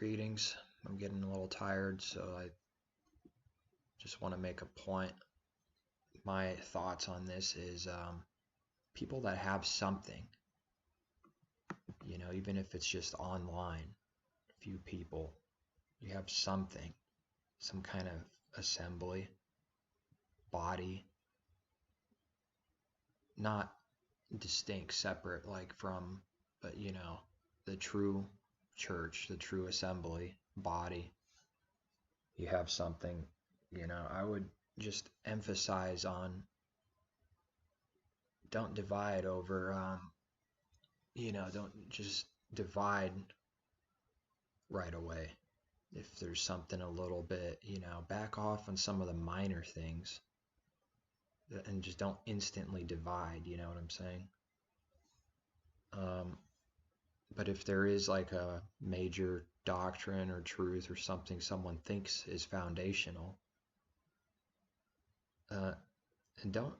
Greetings. I'm getting a little tired, so I just want to make a point. My thoughts on this is people that have something, even if it's just online, a few people, you have something, some kind of assembly, body, not distinct, separate, like from, but the true church, the true assembly, body. You have something, I would just emphasize on don't divide over don't just divide right away. If there's something a little bit, back off on some of the minor things and just don't instantly divide, you know what I'm saying? um, but if there is like a major doctrine or truth or something someone thinks is foundational, uh, and don't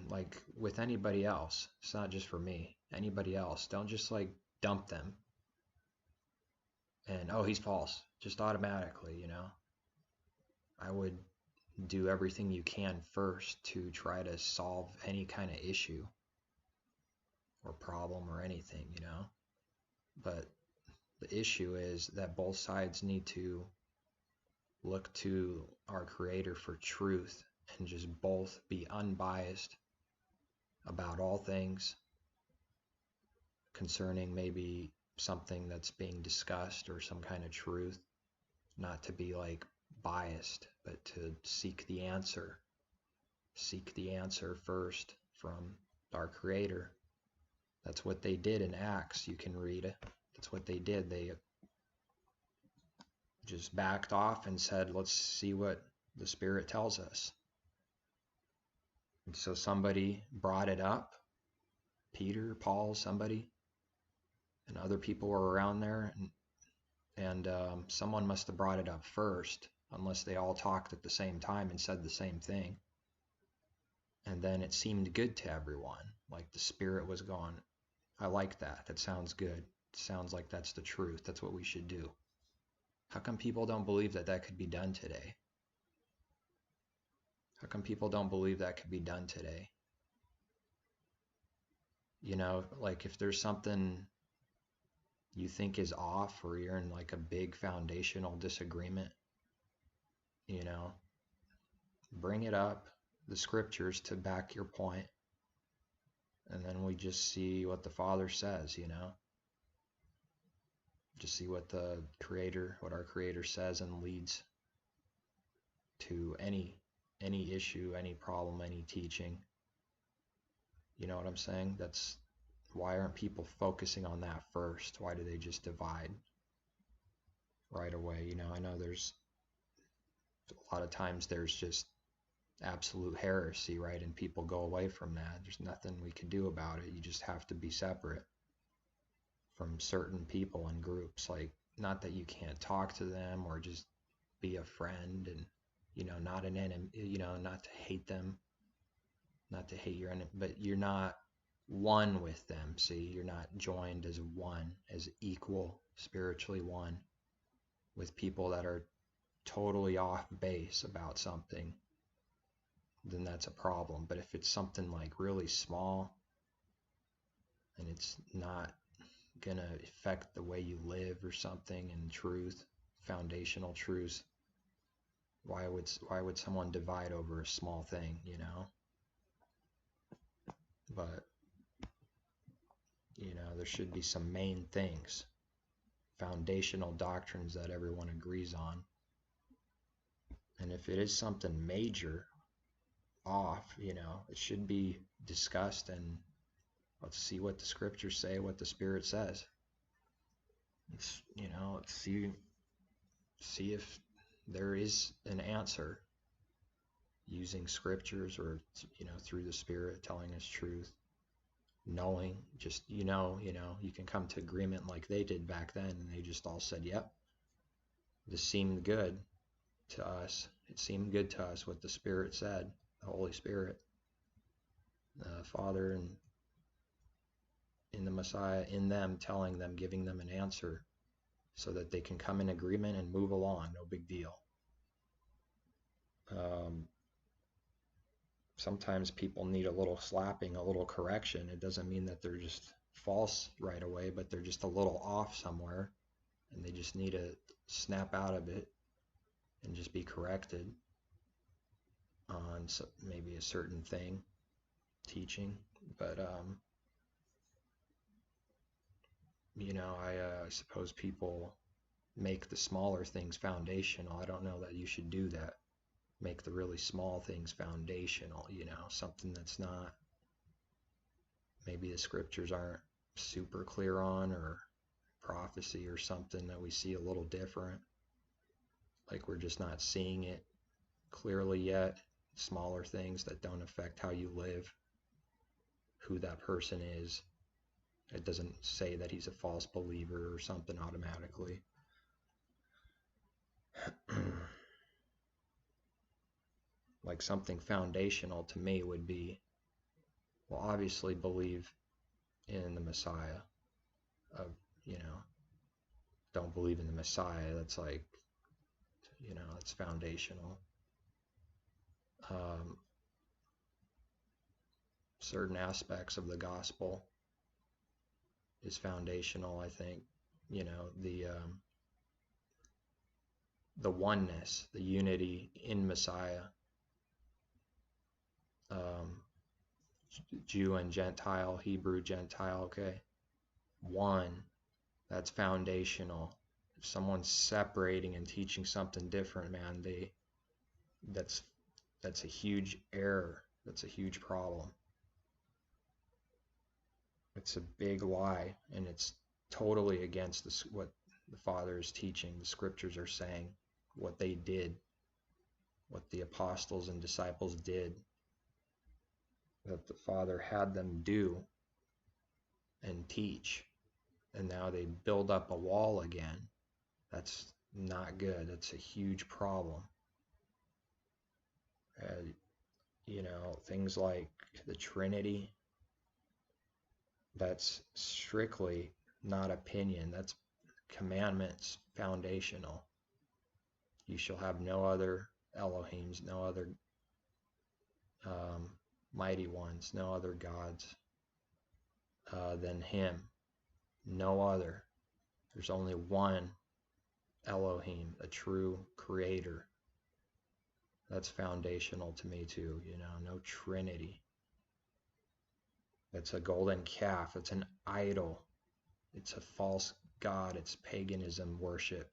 like with anybody else, it's not just for me, anybody else, don't just like dump them and oh, he's false just automatically, I would do everything you can first to try to solve any kind of issue or problem or anything, but the issue is that both sides need to look to our creator for truth and just both be unbiased about all things concerning maybe something that's being discussed or some kind of truth, not to be like biased, but to seek the answer first from our creator. That's what they did in Acts. You can read it. That's what they did. They just backed off and said, let's see what the Spirit tells us. And so somebody brought it up, Peter, Paul, somebody, and other people were around there, and someone must have brought it up first, unless they all talked at the same time and said the same thing. And then it seemed good to everyone, like the Spirit was going, I like that. That sounds good. It sounds like that's the truth. That's what we should do. How come people don't believe that that could be done today? How come people don't believe that could be done today? Like if there's something you think is off or you're in like a big foundational disagreement, bring it up, the scriptures to back your point, and then we just see what the Father says, just see what our creator says and leads to any issue, any problem, any teaching. You know what I'm saying? That's why aren't people focusing on that first? Why do they just divide right away? I know there's a lot of times there's just absolute heresy, right? And people go away from that. There's nothing we can do about it. You just have to be separate from certain people and groups. Like, not that you can't talk to them or just be a friend and, not an enemy, not to hate them, not to hate your enemy, but you're not one with them. See, you're not joined as one, as equal, spiritually one with people that are totally off base about something. Then that's a problem. But if it's something like really small and it's not gonna affect the way you live or something, and truth, foundational truths, why would someone divide over a small thing, But there should be some main things, foundational doctrines that everyone agrees on. And if it is something major off, it should be discussed, and let's see what the scriptures say, what the Spirit says. Let's see if there is an answer using scriptures or through the Spirit telling us truth. Knowing, just you can come to agreement like they did back then, and they just all said, yep, this seemed good to us. It seemed good to us what the Spirit said, the Holy Spirit, the Father, and in the Messiah, in them, telling them, giving them an answer so that they can come in agreement and move along. No big deal. Sometimes people need a little slapping, a little correction. It doesn't mean that they're just false right away, but they're just a little off somewhere, and they just need to snap out of it and just be corrected on maybe a certain thing, teaching. But I suppose people make the smaller things foundational. I don't know that you should do that. Make the really small things foundational, something that's not, maybe the scriptures aren't super clear on, or prophecy or something that we see a little different. Like we're just not seeing it clearly yet. Smaller things that don't affect how you live, who that person is. It doesn't say that he's a false believer or something automatically. Like something foundational to me would be, well, obviously believe in the Messiah. Don't believe in the Messiah. That's like, it's foundational. Certain aspects of the gospel is foundational, I think. The oneness, the unity in Messiah, Jew and Gentile, Hebrew, Gentile, okay? One, that's foundational. If someone's separating and teaching something different, man, that's a huge error. That's a huge problem. It's a big lie, and it's totally against what the Father is teaching. The scriptures are saying what they did, what the apostles and disciples did, that the Father had them do and teach, and now they build up a wall again. That's not good. That's a huge problem. Things like the Trinity, that's strictly not opinion. That's commandments, foundational. You shall have no other Elohims, no other mighty ones, no other gods than him. No other. There's only one Elohim, a true creator. That's foundational to me too, no Trinity. It's a golden calf. It's an idol. It's a false god. It's paganism worship.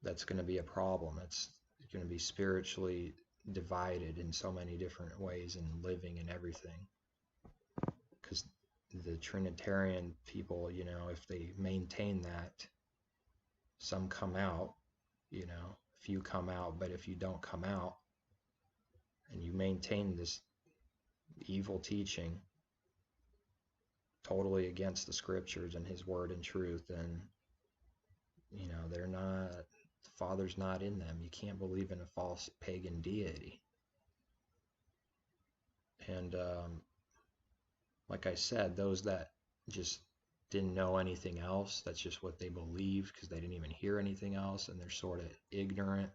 That's going to be a problem. It's going to be spiritually divided in so many different ways in living and everything. Because the Trinitarian people, if they maintain that, some come out, few come out, but if you don't come out and you maintain this evil teaching totally against the scriptures and his word and truth, then they're not, the Father's not in them. You can't believe in a false pagan deity. And like I said, those that just didn't know anything else, that's just what they believed because they didn't even hear anything else, and they're sort of ignorant,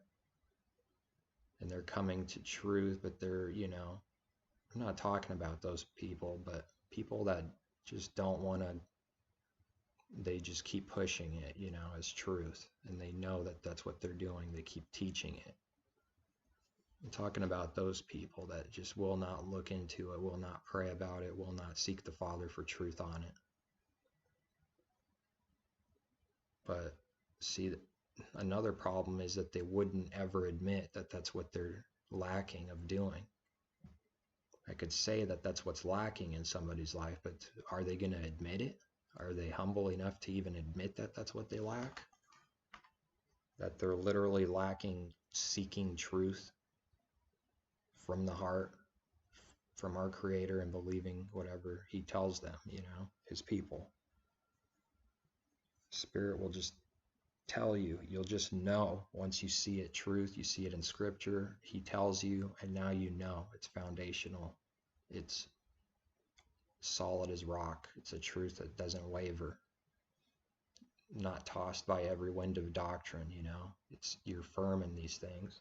and they're coming to truth, but they're, I'm not talking about those people, but people that just don't want to, they just keep pushing it, as truth, and they know that that's what they're doing. They keep teaching it. I'm talking about those people that just will not look into it, will not pray about it, will not seek the Father for truth on it. But see, another problem is that they wouldn't ever admit that that's what they're lacking of doing. I could say that that's what's lacking in somebody's life, but are they going to admit it? Are they humble enough to even admit that that's what they lack? That they're literally lacking seeking truth from the heart, from our Creator, and believing whatever he tells them, his people. Spirit will just tell you. You'll just know once you see it truth. You see it in scripture. He tells you, and now you know it's foundational. It's solid as rock. It's a truth that doesn't waver, not tossed by every wind of doctrine, you know. You're firm in these things.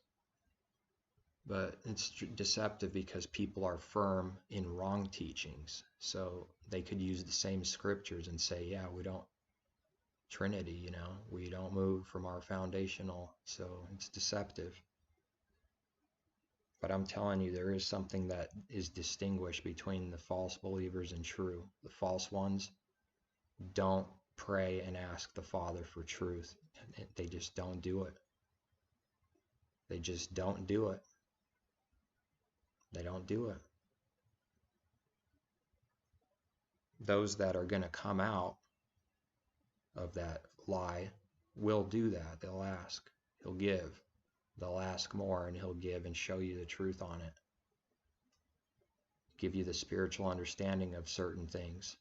But it's deceptive because people are firm in wrong teachings. So they could use the same scriptures and say, yeah, we don't Trinity, you know, we don't move from our foundational. So it's deceptive. But I'm telling you, there is something that is distinguished between the false believers and true. The false ones don't pray and ask the Father for truth. They just don't do it. They just don't do it. They don't do it. Those that are going to come out of that lie will do that. They'll ask. He'll give. They'll ask more, and he'll give and show you the truth on it. Give you the spiritual understanding of certain things.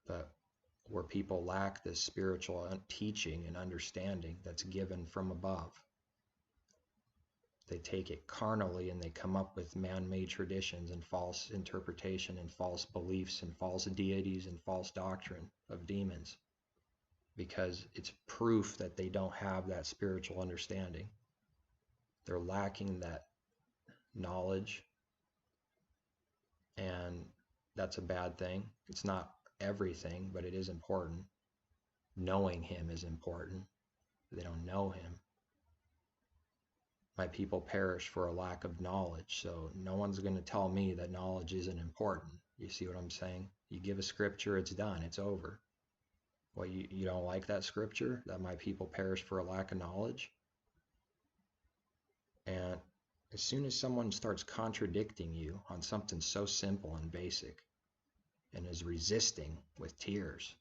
But where people lack this spiritual teaching and understanding that's given from above, they take it carnally and they come up with man-made traditions and false interpretation and false beliefs and false deities and false doctrine of demons, because it's proof that they don't have that spiritual understanding. They're lacking that knowledge, and that's a bad thing. It's not everything, but it is important. Knowing him is important. They don't know him. My people perish for a lack of knowledge. So no one's going to tell me that knowledge isn't important. You see what I'm saying? You give a scripture, it's done. It's over. Well, you don't like that scripture, that my people perish for a lack of knowledge? And as soon as someone starts contradicting you on something so simple and basic, and is resisting with tears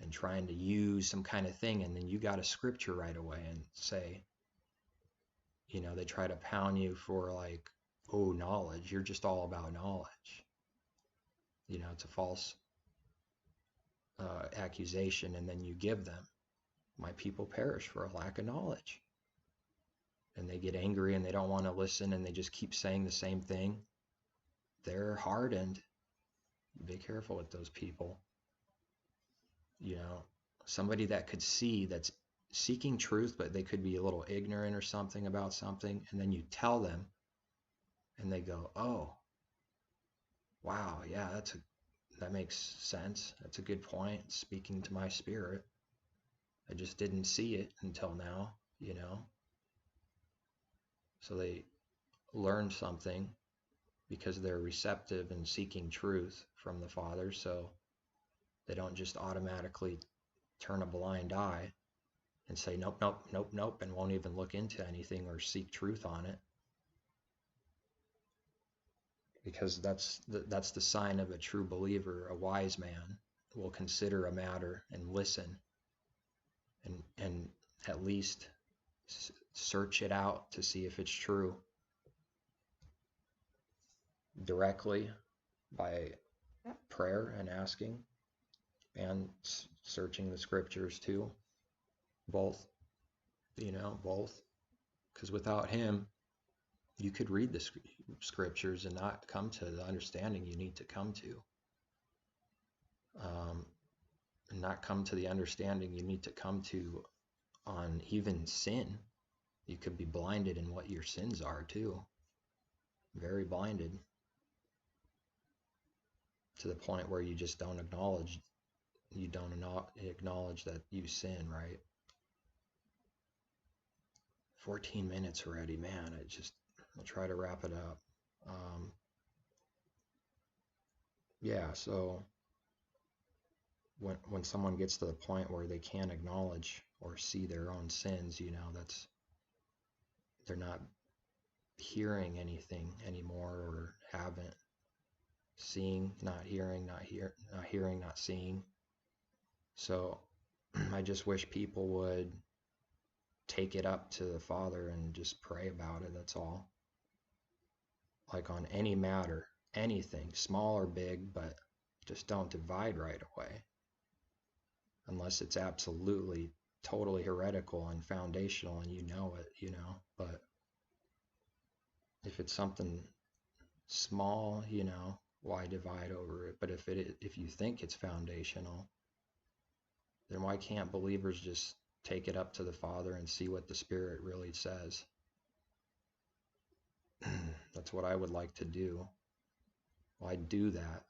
and trying to use some kind of thing, and then you got a scripture right away and say, you know, they try to pound you for like, oh, knowledge, you're just all about knowledge. You know, it's a false accusation, and then you give them, my people perish for a lack of knowledge. And they get angry and they don't want to listen, and they just keep saying the same thing. They're hardened. Be careful with those people. You know, somebody that could see, that's seeking truth, but they could be a little ignorant or something about something, and then you tell them and they go, oh, wow, yeah, that makes sense. That's a good point. It's speaking to my spirit. I just didn't see it until now, you know. So they learn something because they're receptive and seeking truth from the Father. So they don't just automatically turn a blind eye and say, nope, nope, nope, nope, and won't even look into anything or seek truth on it. Because that's the sign of a true believer. A wise man will consider a matter and listen and at least search it out to see if it's true directly by prayer and asking, and searching the scriptures too. Both, you know, both. Because without him, you could read the scriptures and not come to the understanding you need to come to. And not come to the understanding you need to come to on even sin. You could be blinded in what your sins are too. Very blinded. To the point where you just don't acknowledge, that you sin, right? 14 minutes already, man. I'll try to wrap it up. Yeah, so when someone gets to the point where they can't acknowledge or see their own sins, you know, they're not hearing anything anymore, or haven't. Seeing, not hearing, not hearing, not seeing. So I just wish people would take it up to the Father and just pray about it. That's all. Like on any matter, anything, small or big, but just don't divide right away. Unless it's absolutely, totally heretical and foundational and you know it, you know. But if it's something small, why divide over it? But if you think it's foundational, then why can't believers just take it up to the Father and see what the Spirit really says? That's what I would like to do. Why do that?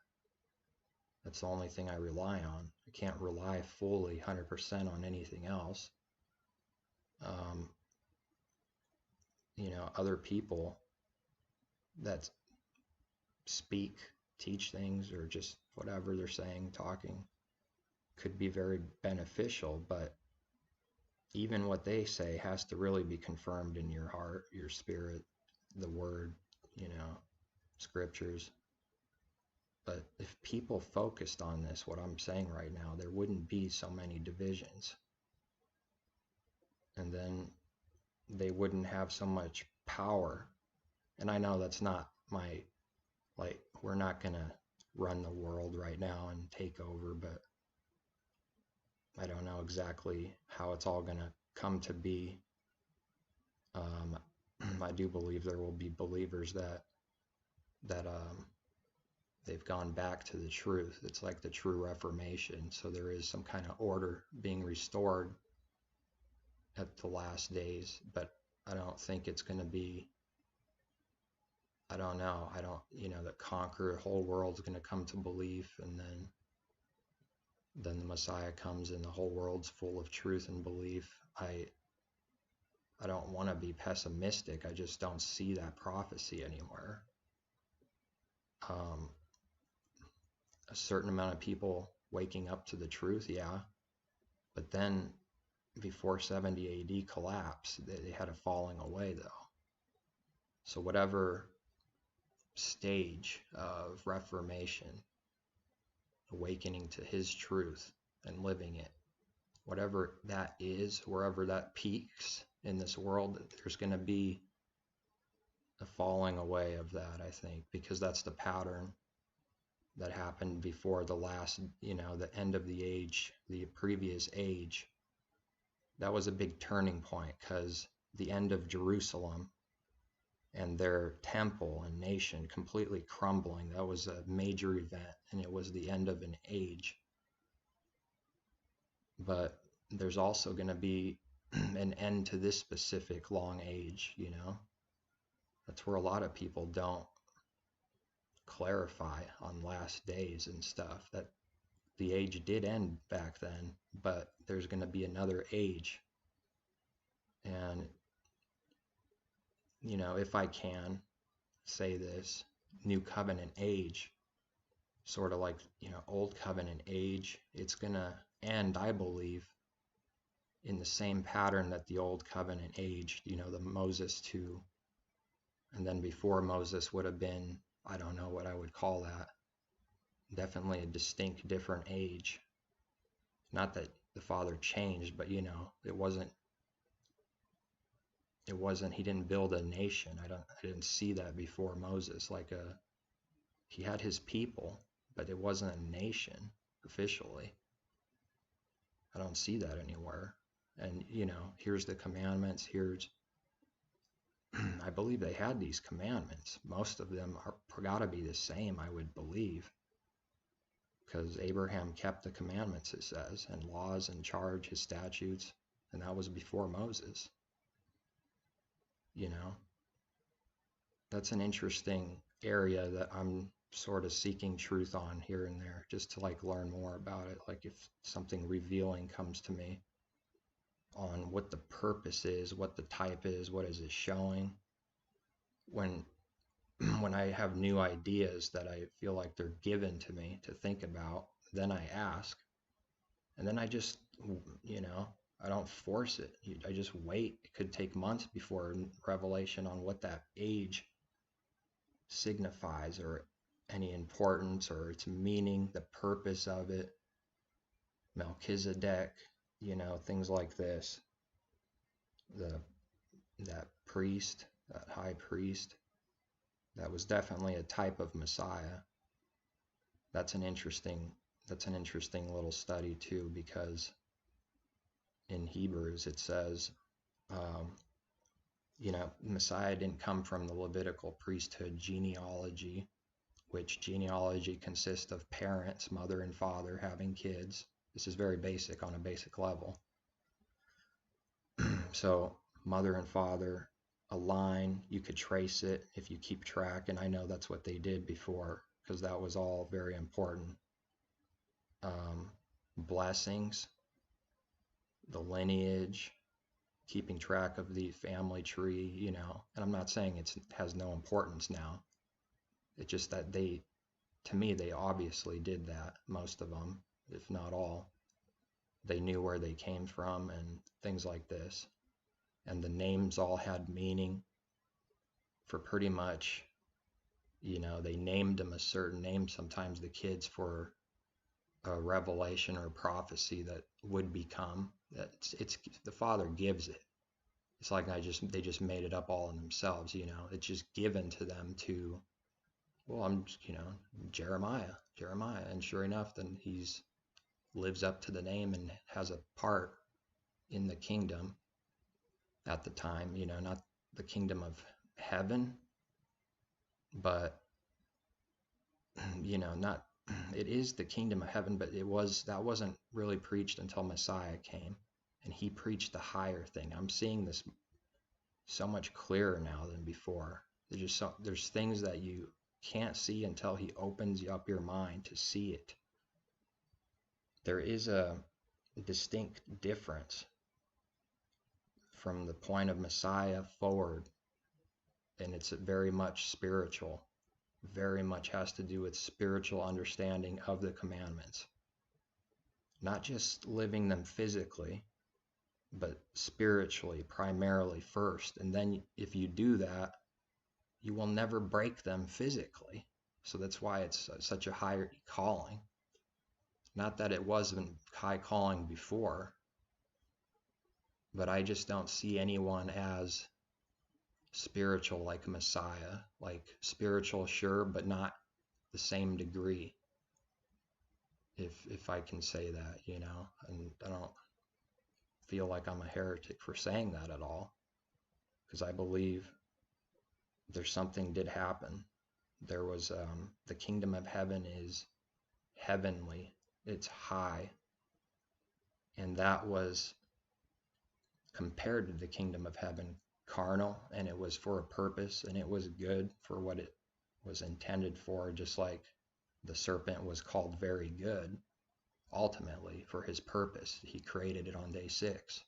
That's the only thing I rely on. I can't rely fully 100% on anything else. Other people that speak, teach things, or just whatever they're saying, talking, could be very beneficial, but even what they say has to really be confirmed in your heart, your spirit, the word, scriptures. But if people focused on this, what I'm saying right now, there wouldn't be so many divisions. And then they wouldn't have so much power. And I know that's not we're not going to run the world right now and take over, but I don't know exactly how it's all going to come to be. I do believe there will be believers that they've gone back to the truth. It's like the true Reformation. So there is some kind of order being restored at the last days, but I don't think it's going to be, I don't know, that conquer the whole world's going to come to belief, and then the Messiah comes and the whole world's full of truth and belief. I don't want to be pessimistic. I just don't see that prophecy anywhere. A certain amount of people waking up to the truth, yeah, but then before 70 AD collapse, they had a falling away though. So whatever stage of Reformation, awakening to his truth and living it, whatever that is, wherever that peaks in this world, there's going to be a falling away of that, I think, because that's the pattern that happened before the last, the end of the age, the previous age. That was a big turning point, because the end of Jerusalem and their temple and nation completely crumbling, that was a major event, and it was the end of an age. But there's also going to be an end to this specific long age, That's where a lot of people don't clarify on last days and stuff, that the age did end back then, but there's going to be another age. And, if I can say this, new covenant age, sort of like, old covenant age, it's going to end, I believe, in the same pattern that the old covenant age, the Moses to, and then before Moses would have been, I don't know what I would call that, definitely a distinct different age. Not that the Father changed, but it wasn't, he didn't build a nation. I didn't see that before Moses. He had his people, but it wasn't a nation officially. I don't see that anywhere. And, here's the commandments, I believe they had these commandments. Most of them are gotta be the same, I would believe, because Abraham kept the commandments, it says, and laws and charge, his statutes, and that was before Moses. That's an interesting area that I'm sort of seeking truth on here and there, just to learn more about it. If something revealing comes to me on what the purpose is, what the type is, what is it showing, when I have new ideas that I feel like they're given to me to think about, then I ask, and then I just, I don't force it. I just wait. It could take months before revelation on what that age signifies, or any importance, or its meaning, the purpose of it, Melchizedek, things like this. That priest, that high priest, that was definitely a type of Messiah. That's an interesting little study too, because in Hebrews it says, Messiah didn't come from the Levitical priesthood genealogy, which genealogy consists of parents, mother and father, having kids. This is very basic on a basic level. So mother and father, a line, you could trace it if you keep track, and I know that's what they did before, because that was all very important. Blessings, the lineage, keeping track of the family tree, and I'm not saying it has no importance now. It's just that to me, they obviously did that, most of them, if not all. They knew where they came from and things like this. And the names all had meaning for pretty much, they named them a certain name, sometimes the kids, for a revelation or prophecy that would become. It's the Father gives it. It's like they just made it up all in themselves, It's just given to them to, well, I'm just, Jeremiah, and sure enough, then he's lives up to the name and has a part in the kingdom at the time, not the kingdom of heaven, but not, it is the kingdom of heaven, but that wasn't really preached until Messiah came, and he preached the higher thing. I'm seeing this so much clearer now than before. There's things that you can't see until he opens up your mind to see it. There is a distinct difference from the point of Messiah forward, and it's very much spiritual. Very much has to do with spiritual understanding of the commandments. Not just living them physically, but spiritually, primarily first. And then if you do that, you will never break them physically. So that's why it's such a high calling. Not that it wasn't high calling before, but I just don't see anyone as spiritual like Messiah. Like spiritual, sure, but not the same degree, if I can say that, and I don't feel like I'm a heretic for saying that at all, because I believe there's something did happen. There was the kingdom of heaven is heavenly, it's high, and that was compared to the kingdom of heaven carnal, and it was for a purpose, and it was good for what it was intended for, just like the serpent was called very good ultimately for his purpose. He created it on day 6,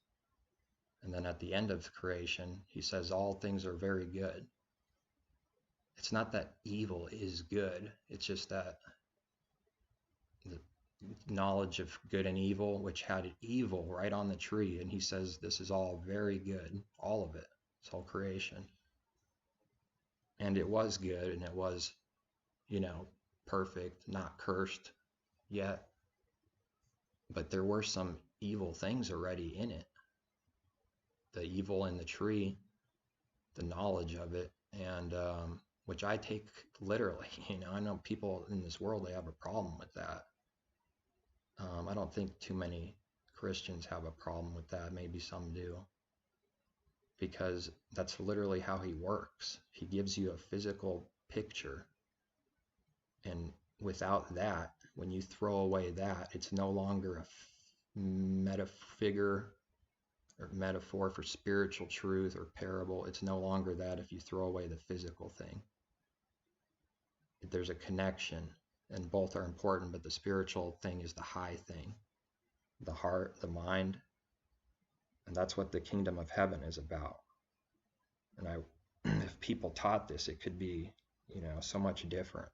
and then at the end of creation he says all things are very good. It's not that evil is good, it's just that the knowledge of good and evil, which had evil right on the tree, and he says this is all very good, all of it. It's all creation, and it was good, and it was perfect, not cursed yet, but there were some evil things already in it. The evil in the tree, the knowledge of it, and which I take literally. I know people in this world, they have a problem with that. I don't think too many Christians have a problem with that. Maybe some do, because that's literally how he works. He gives you a physical picture, and without that, when you throw away that, it's no longer a metaphor for spiritual truth or parable. It's no longer that if you throw away the physical thing. There's a connection, and both are important, but the spiritual thing is the high thing, the heart, the mind, and that's what the kingdom of heaven is about. And if people taught this, it could be, so much different.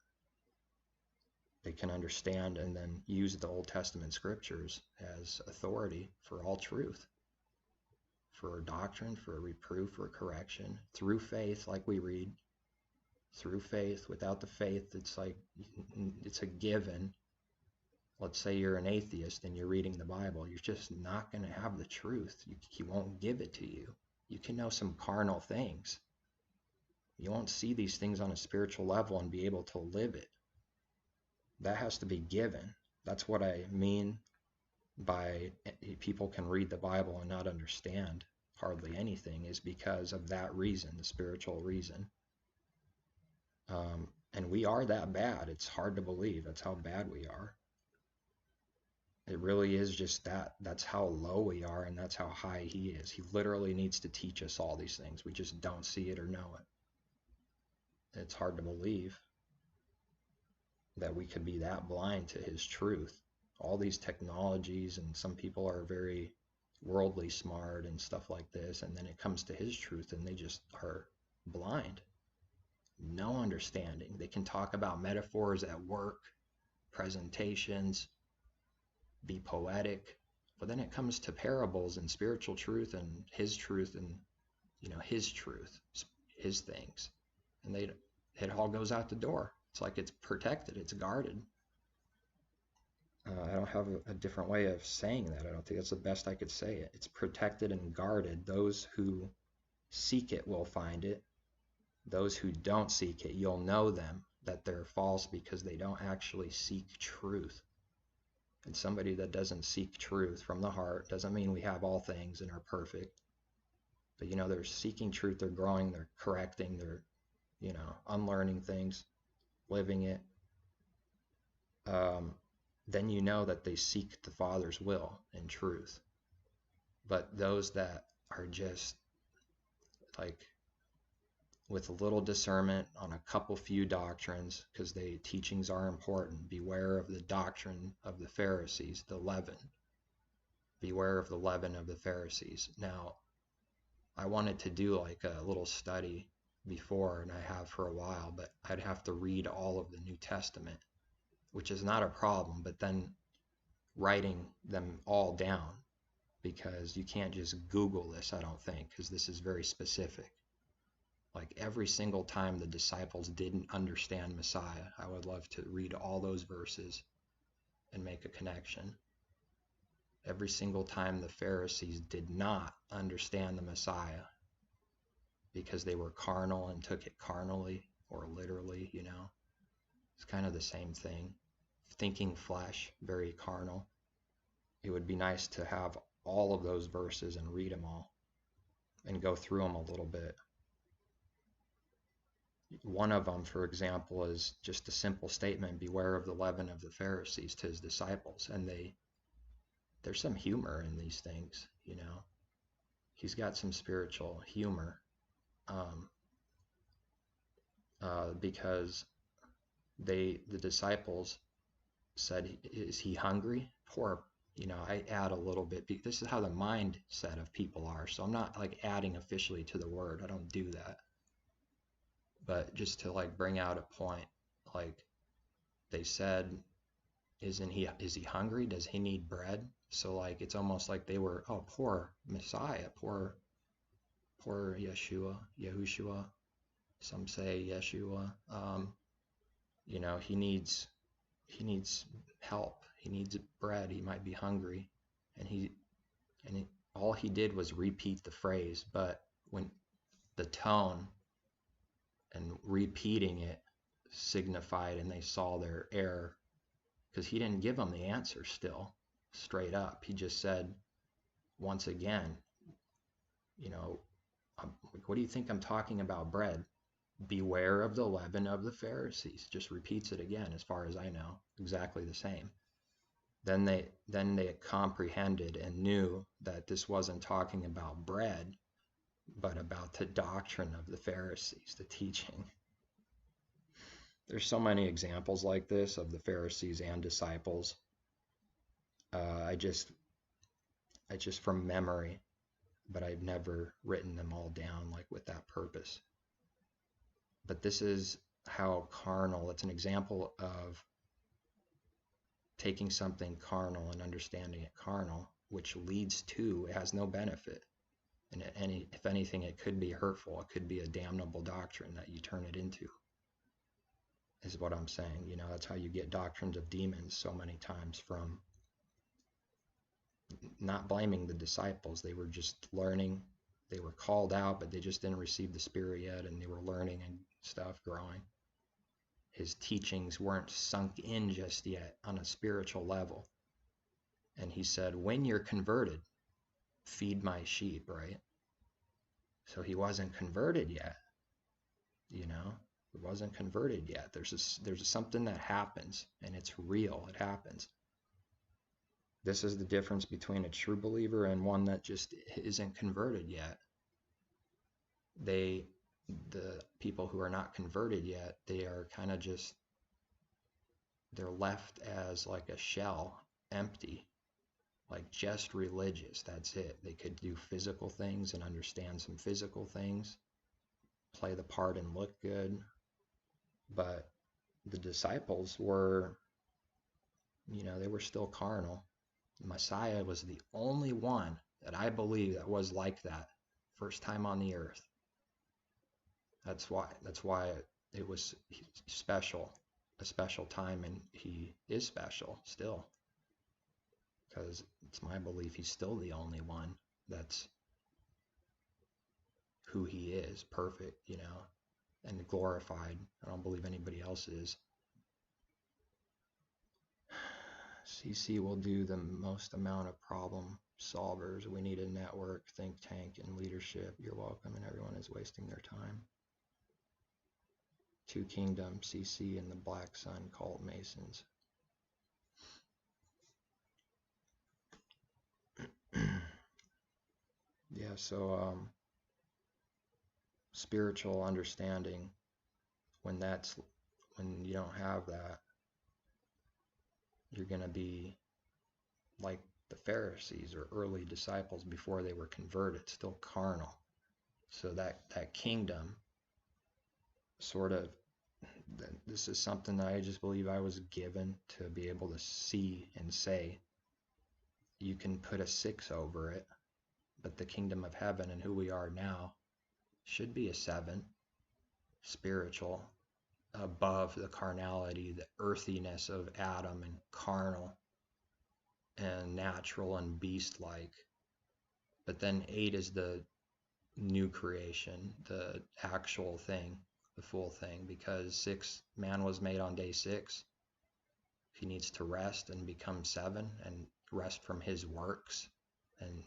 They can understand and then use the Old Testament scriptures as authority for all truth, for doctrine, for reproof, for correction, through faith, like we read. Through faith. Without the faith, it's like it's a given. Let's say you're an atheist and you're reading the Bible, you're just not going to have the truth. He won't give it to you. You can know some carnal things. You won't see these things on a spiritual level and be able to live it. That has to be given. That's what I mean by people can read the Bible and not understand hardly anything is because of that reason, the spiritual reason. And we are that bad. It's hard to believe. That's how bad we are. It really is just that. That's how low we are, and that's how high he is. He literally needs to teach us all these things. We just don't see it or know it. It's hard to believe that we could be that blind to his truth. All these technologies, and some people are very worldly smart and stuff like this, and then it comes to his truth and they just are blind. No understanding. They can talk about metaphors at work, presentations, be poetic, but then it comes to parables and spiritual truth and his truth and, his truth, his things, and it all goes out the door. It's like it's protected, it's guarded. I don't have a different way of saying that. I don't think that's the best I could say it. It's protected and guarded. Those who seek it will find it. Those who don't seek it, you'll know them, that they're false because they don't actually seek truth. And somebody that doesn't seek truth from the heart doesn't mean we have all things and are perfect. But, they're seeking truth, they're growing, they're correcting, they're, unlearning things, living it. Then you know that they seek the Father's will and truth. But those that are just like with a little discernment on a couple few doctrines, because the teachings are important. Beware of the doctrine of the Pharisees, the leaven. Beware of the leaven of the Pharisees. Now, I wanted to do like a little study before, and I have for a while, but I'd have to read all of the New Testament, which is not a problem, but then writing them all down, because you can't just Google this, I don't think, because this is very specific. Like every single time the disciples didn't understand Messiah, I would love to read all those verses and make a connection. Every single time the Pharisees did not understand the Messiah because they were carnal and took it carnally or literally, it's kind of the same thing. Thinking flesh, very carnal. It would be nice to have all of those verses and read them all and go through them a little bit. One of them, for example, is just a simple statement: beware of the leaven of the Pharisees, to his disciples. And there's some humor in these things, He's got some spiritual humor, because the disciples said, is he hungry? Poor, I add a little bit. This is how the mindset of people are. So I'm not like adding officially to the word. I don't do that. But just to like bring out a point, like they said, is he hungry? Does he need bread? So like it's almost like they were, oh, poor Messiah, poor Yahushua. Some say Yeshua. He needs help. He needs bread. He might be hungry, and all he did was repeat the phrase. But when the tone and repeating it signified, and they saw their error, because he didn't give them the answer still straight up. He just said, once again, what do you think I'm talking about bread? Beware of the leaven of the Pharisees. Just repeats it again, as far as I know, exactly the same. Then they comprehended and knew that this wasn't talking about bread, but about the doctrine of the Pharisees, the teaching. There's so many examples like this of the Pharisees and disciples. I just from memory, but I've never written them all down like with that purpose. But this is how carnal, it's an example of taking something carnal and understanding it carnal, which leads to, it has no benefit. And if anything, it could be hurtful. It could be a damnable doctrine that you turn it into, is what I'm saying. That's how you get doctrines of demons so many times, from not blaming the disciples. They were just learning. They were called out, but they just didn't receive the Spirit yet, and they were learning and stuff, growing. His teachings weren't sunk in just yet on a spiritual level. And he said, when you're converted, feed my sheep, right? So he wasn't converted yet, you know? He wasn't converted yet. There's something that happens, and it's real. It happens. This is the difference between a true believer and one that just isn't converted yet. The people who are not converted yet, they are kind of just, they're left as like a shell, empty, like just religious. That's it. They could do physical things and understand some physical things, play the part and look good. But the disciples were, they were still carnal. Messiah was the only one that I believe that was like that, first time on the earth. That's why it was special, a special time, and he is special still, because it's my belief he's still the only one that's who he is, perfect, and glorified. I don't believe anybody else is. CC will do the most amount of problem solvers. We need a network, think tank, and leadership. You're welcome, and everyone is wasting their time. Two Kingdom, CC, and the Black Sun Cult Masons. Yeah, so spiritual understanding, when you don't have that, you're going to be like the Pharisees or early disciples before they were converted, still carnal. So that kingdom sort of, this is something that I just believe I was given to be able to see and say, you can put a 6 over it, but the kingdom of heaven and who we are now should be a 7, spiritual, above the carnality, the earthiness of Adam, and carnal and natural and beast-like. But then 8 is the new creation, the actual thing, the full thing, because man was made on day 6. He needs to rest and become 7 and rest from his works and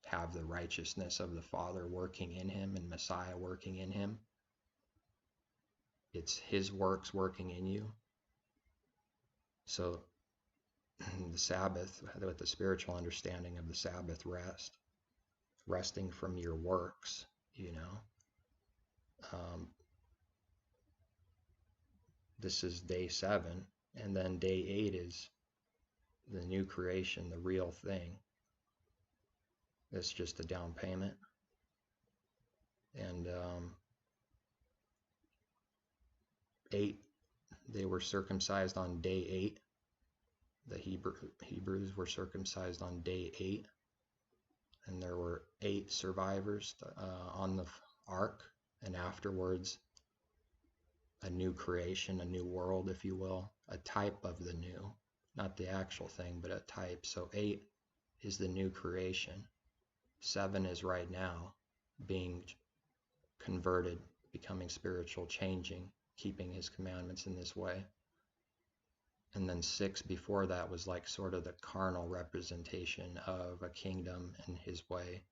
have the righteousness of the Father working in him and Messiah working in him. It's his works working in you. So the Sabbath, with the spiritual understanding of the Sabbath rest, resting from your works, this is day 7, and then day 8 is the new creation, the real thing. It's just a down payment. And 8, they were circumcised on day 8. The Hebrews were circumcised on day 8, and there were 8 survivors on the ark, and afterwards a new creation, a new world, if you will, a type of the new, not the actual thing, but a type. So 8 is the new creation. 7 is right now being converted, becoming spiritual, changing, keeping his commandments in this way. And then 6 before that was like sort of the carnal representation of a kingdom and his way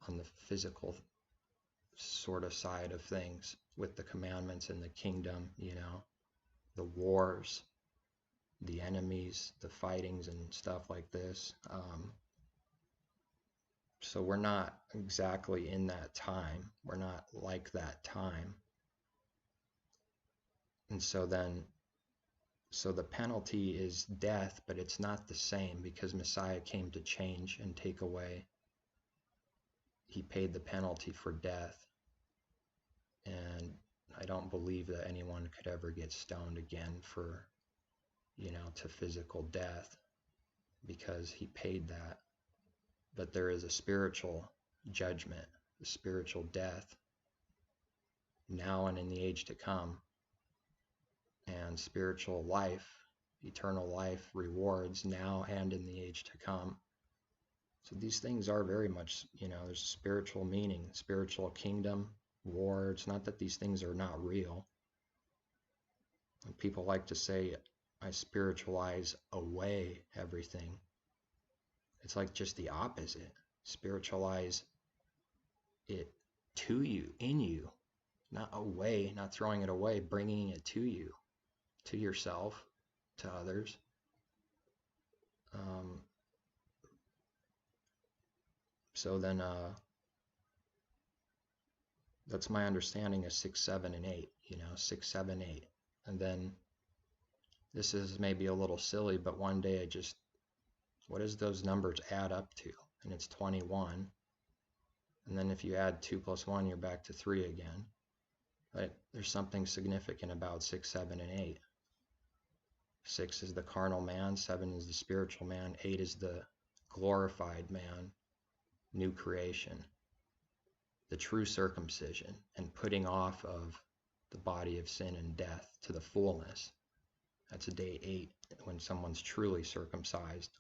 on the physical sort of side of things, with the commandments and the kingdom, the wars, the enemies, the fightings and stuff like this. So we're not exactly in that time. We're not like that time. And so the penalty is death, but it's not the same, because Messiah came to change and take away. He paid the penalty for death. And I don't believe that anyone could ever get stoned again for, to physical death, because he paid that. But there is a spiritual judgment, a spiritual death, now and in the age to come, and spiritual life, eternal life, rewards now and in the age to come. So these things are very much, there's spiritual meaning, spiritual kingdom, war. It's not that these things are not real. And people like to say, I spiritualize away everything. It's like just the opposite. Spiritualize it to you, in you, not away, not throwing it away, bringing it to you, to yourself, to others. So then that's my understanding of 6, 7, and 8, 6, 7, 8. And then this is maybe a little silly, but one day what does those numbers add up to? And it's 21. And then if you add 2 plus 1, you're back to 3 again. But there's something significant about 6, 7, and 8. 6 is the carnal man, 7 is the spiritual man, 8 is the glorified man, new creation, the true circumcision, and putting off of the body of sin and death to the fullness. That's a day 8 when someone's truly circumcised.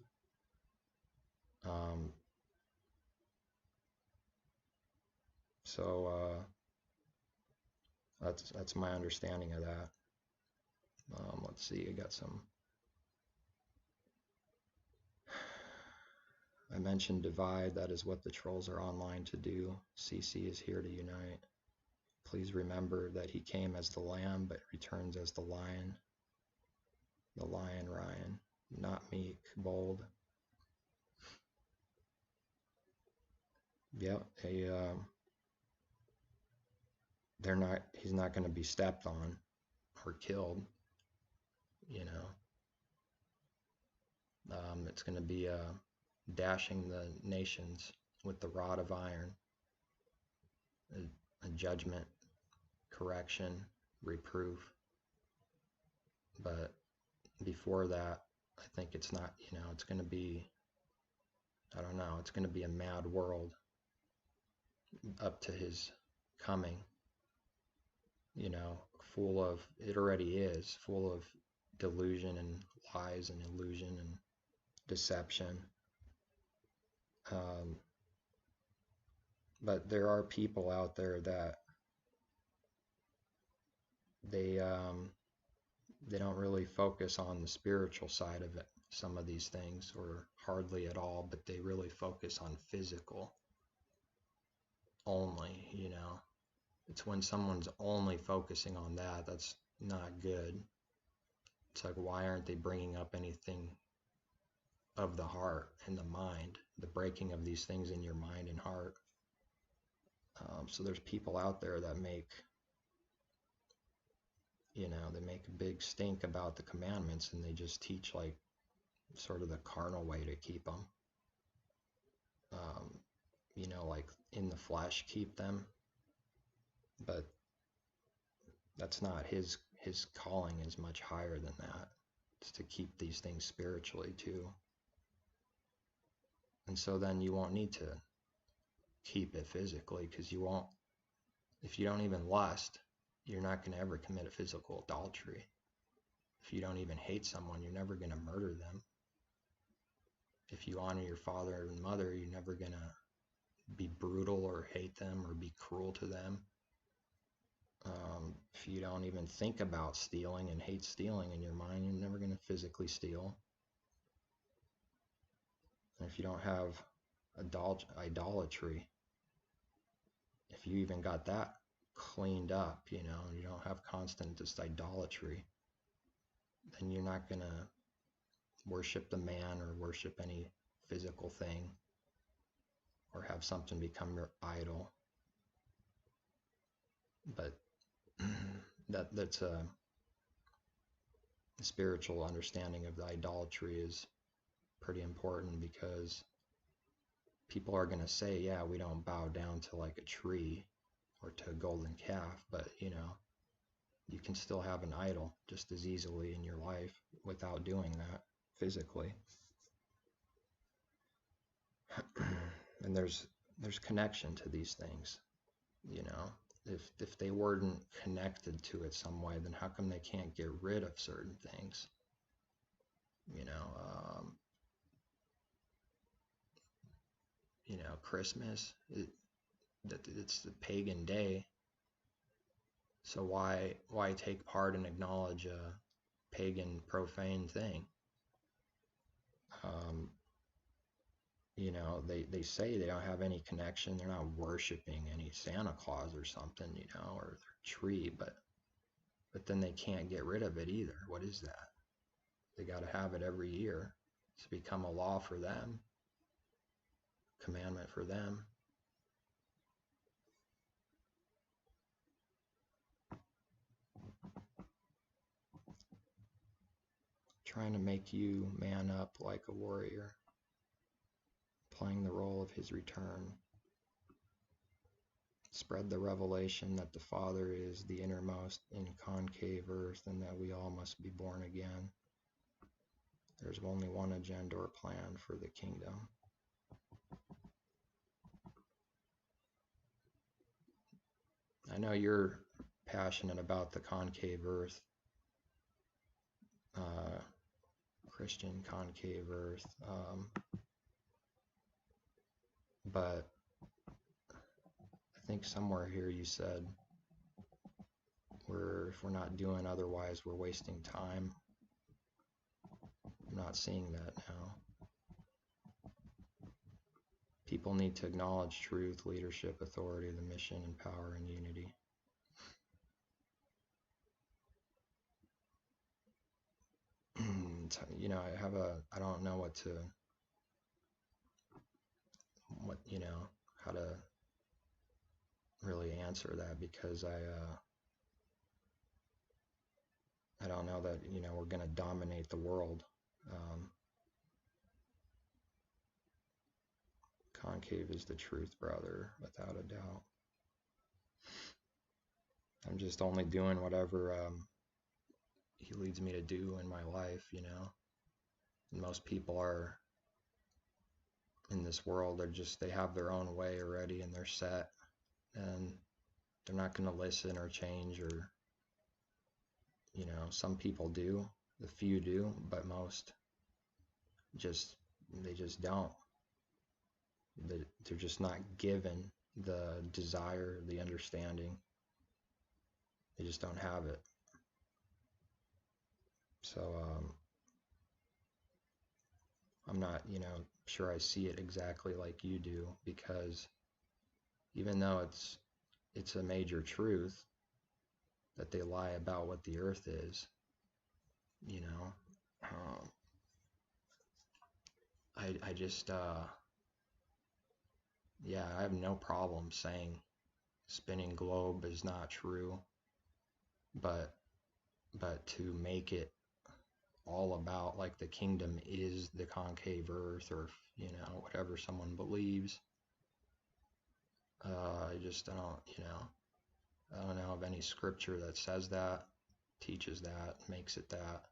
So that's my understanding of that. Let's see, I got some. I mentioned divide. That is what the trolls are online to do. CC is here to unite. Please remember that he came as the lamb, but returns as the lion. The lion Ryan, not meek, bold. Yeah, he's not going to be stepped on or killed, it's going to be dashing the nations with the rod of iron, a judgment, correction, reproof. But before that, I think it's not, it's going to be, I don't know, it's going to be a mad world up to his coming, full of, it already is, full of delusion and lies and illusion and deception. But there are people out there that they don't really focus on the spiritual side of it, some of these things, or hardly at all, but they really focus on physical only, It's when someone's only focusing on that, that's not good. It's like, why aren't they bringing up anything of the heart and the mind, the breaking of these things in your mind and heart? So there's people out there that make, they make a big stink about the commandments, and they just teach like sort of the carnal way to keep them. Like in the flesh keep them. But that's not his calling is much higher than that. It's to keep these things spiritually too. And so then you won't need to keep it physically, because you won't, if you don't even lust, you're not going to ever commit a physical adultery. If you don't even hate someone, you're never going to murder them. If you honor your father and mother, you're never going to be brutal or hate them or be cruel to them. If you don't even think about stealing and hate stealing in your mind, you're never going to physically steal. And if you don't have idolatry, if you even got that cleaned up, and you don't have constant just idolatry, then you're not going to worship the man or worship any physical thing or have something become your idol. But that's a spiritual understanding of the idolatry is pretty important, because people are going to say, yeah, we don't bow down to like a tree or to a golden calf, but you can still have an idol just as easily in your life without doing that physically. And there's connection to these things, if they weren't connected to it some way, then how come they can't get rid of certain things? Christmas, it's the pagan day. So why take part and acknowledge a pagan, profane thing? you know, they say they don't have any connection. They're not worshiping any Santa Claus or something, you know, or their tree, but then they can't get rid of it either. What is that? They got to have it every year. It's become a law for them, commandment for them. Trying to make you man up like a warrior, playing the role of his return. Spread the revelation that the Father is the innermost in concave earth and that we all must be born again. There's only one agenda or plan for the kingdom. I know you're passionate about the concave earth, Christian concave earth, but I think somewhere here you said if we're not doing otherwise, we're wasting time. I'm not seeing that now. People need to acknowledge truth, leadership, authority, the mission, and power and unity. You know, I don't know you know, how to really answer that, because I don't know that, you know, we're going to dominate the world. Concave is the truth, brother, without a doubt. I'm just only doing whatever he leads me to do in my life, you know. And most people are in this world, they have their own way already and they're set, and they're not going to listen or change, or, you know, some people do, the few do, but most they just don't. They're just not given the desire, the understanding. They just don't have it. So I'm not, you know, sure I see it exactly like you do, because even though it's a major truth that they lie about what the earth is, you know, I just yeah, I have no problem saying spinning globe is not true, but to make it all about like the kingdom is the concave earth, or, you know, whatever someone believes, I just don't, you know, I don't know of any scripture that says that, teaches that, makes it that.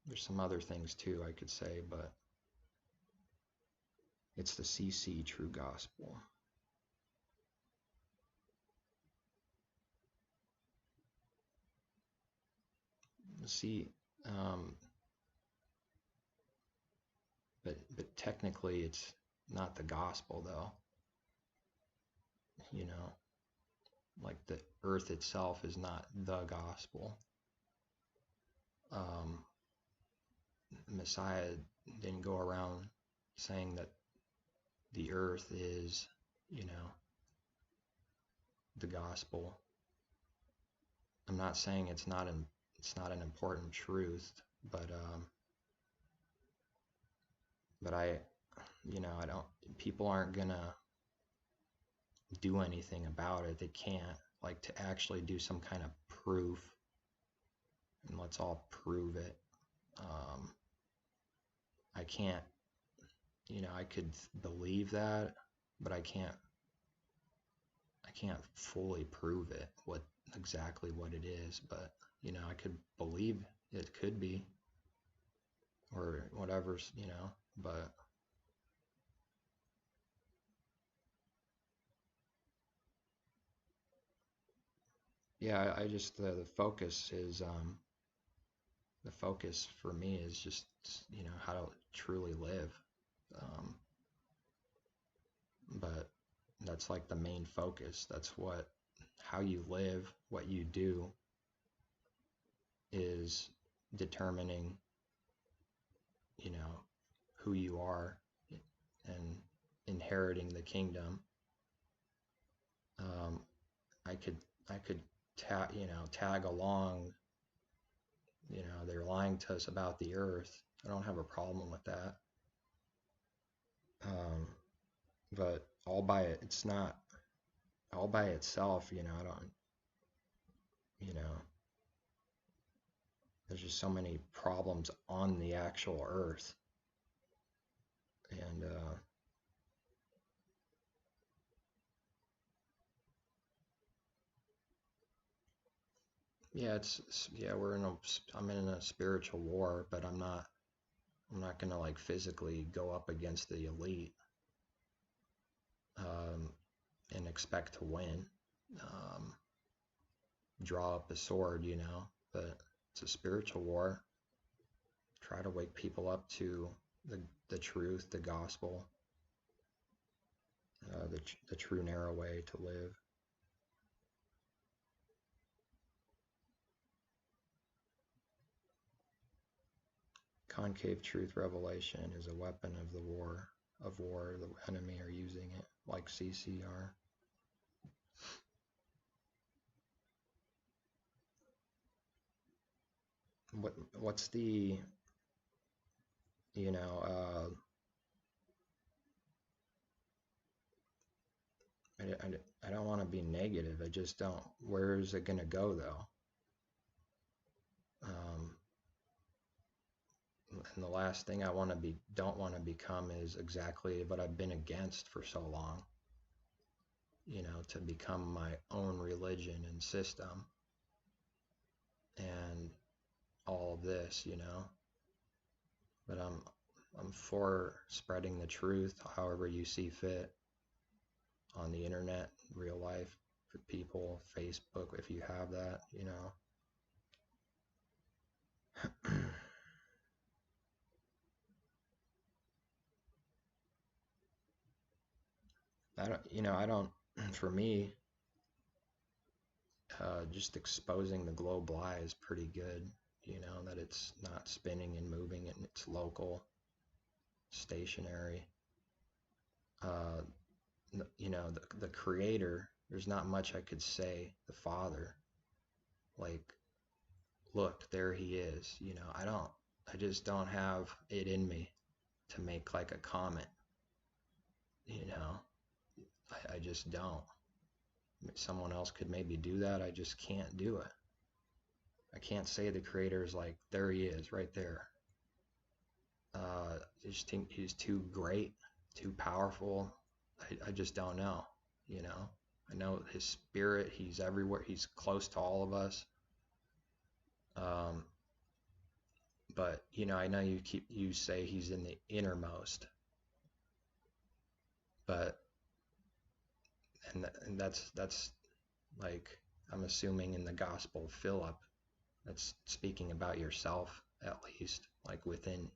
There's some other things too I could say, but it's the CC true gospel. See, but technically it's not the gospel though. You know, like the earth itself is not the gospel. Messiah didn't go around saying that the earth is, you know, the gospel. I'm not saying it's not an important truth, but you know, people aren't gonna do anything about it. They can't, like, to actually do some kind of proof, and let's all prove it. I can't, you know, I could believe that, but I can't fully prove it, exactly what it is. But, you know, I could believe it could be, or whatever's, you know, but yeah, I just the focus is the focus for me is just, you know, how to truly live. But that's like the main focus. That's how you live, what you do is determining, who you are and inheriting the kingdom. I could tag along. They're lying to us about the earth. I don't have a problem with that. But it's not all by itself. I don't. There's just so many problems on the actual earth, and I'm in a spiritual war, but I'm not gonna like physically go up against the elite and expect to win. Draw up a sword, but it's a spiritual war. Try to wake people up to the truth, the gospel, the true narrow way to live. Concave truth revelation is a weapon of the war. The enemy are using it like CCR. What's the I don't want to be negative. I just don't. Where is it gonna go though? And the last thing I don't want to become is exactly what I've been against for so long. To become my own religion and system and all of this, But I'm for spreading the truth however you see fit on the internet, real life, for people, Facebook, if you have that, I don't, for me, just exposing the globe lie is pretty good, that it's not spinning and moving and it's local, stationary. The creator, there's not much I could say, the Father, like, look, there he is, I just don't have it in me to make like a comment, I just don't. Someone else could maybe do that. I just can't do it. I can't say the creator is like, there he is, right there. I just think he's too great, too powerful. I just don't know, I know his spirit, he's everywhere, he's close to all of us. But I know you say he's in the innermost, but and that's like, I'm assuming in the Gospel of Philip, that's speaking about yourself, at least, like within,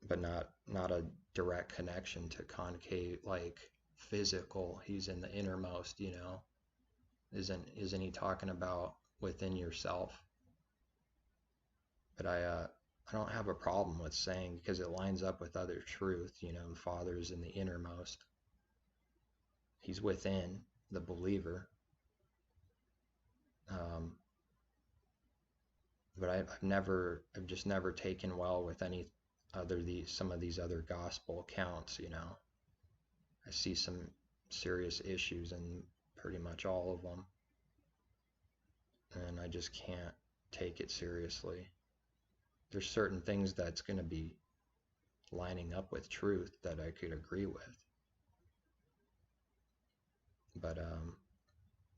but not a direct connection to concave, like physical. He's in the innermost, isn't he talking about within yourself? But I don't have a problem with saying, because it lines up with other truth, the Father is in the innermost. He's within the believer. But I've just never taken well with some of these other gospel accounts, I see some serious issues in pretty much all of them, and I just can't take it seriously. There's certain things that's going to be lining up with truth that I could agree with, but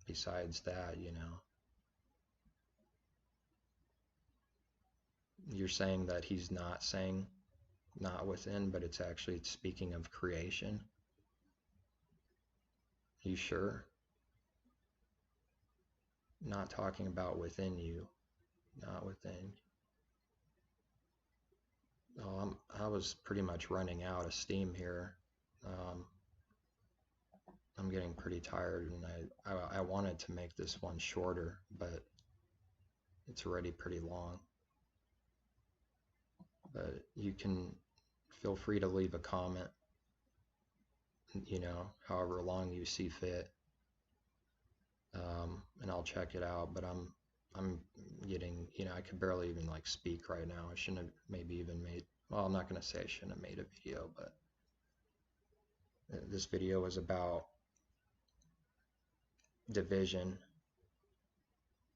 besides that, you're saying that he's not saying not within, but it's actually speaking of creation. You sure? Not talking about within you, not within. Oh, I was pretty much running out of steam here. I'm getting pretty tired, and I wanted to make this one shorter, but it's already pretty long. But you can feel free to leave a comment, however long you see fit, and I'll check it out. But I'm getting, I could barely even like speak right now. I shouldn't have maybe even made, well, I'm not going to say I shouldn't have made a video, but this video was about division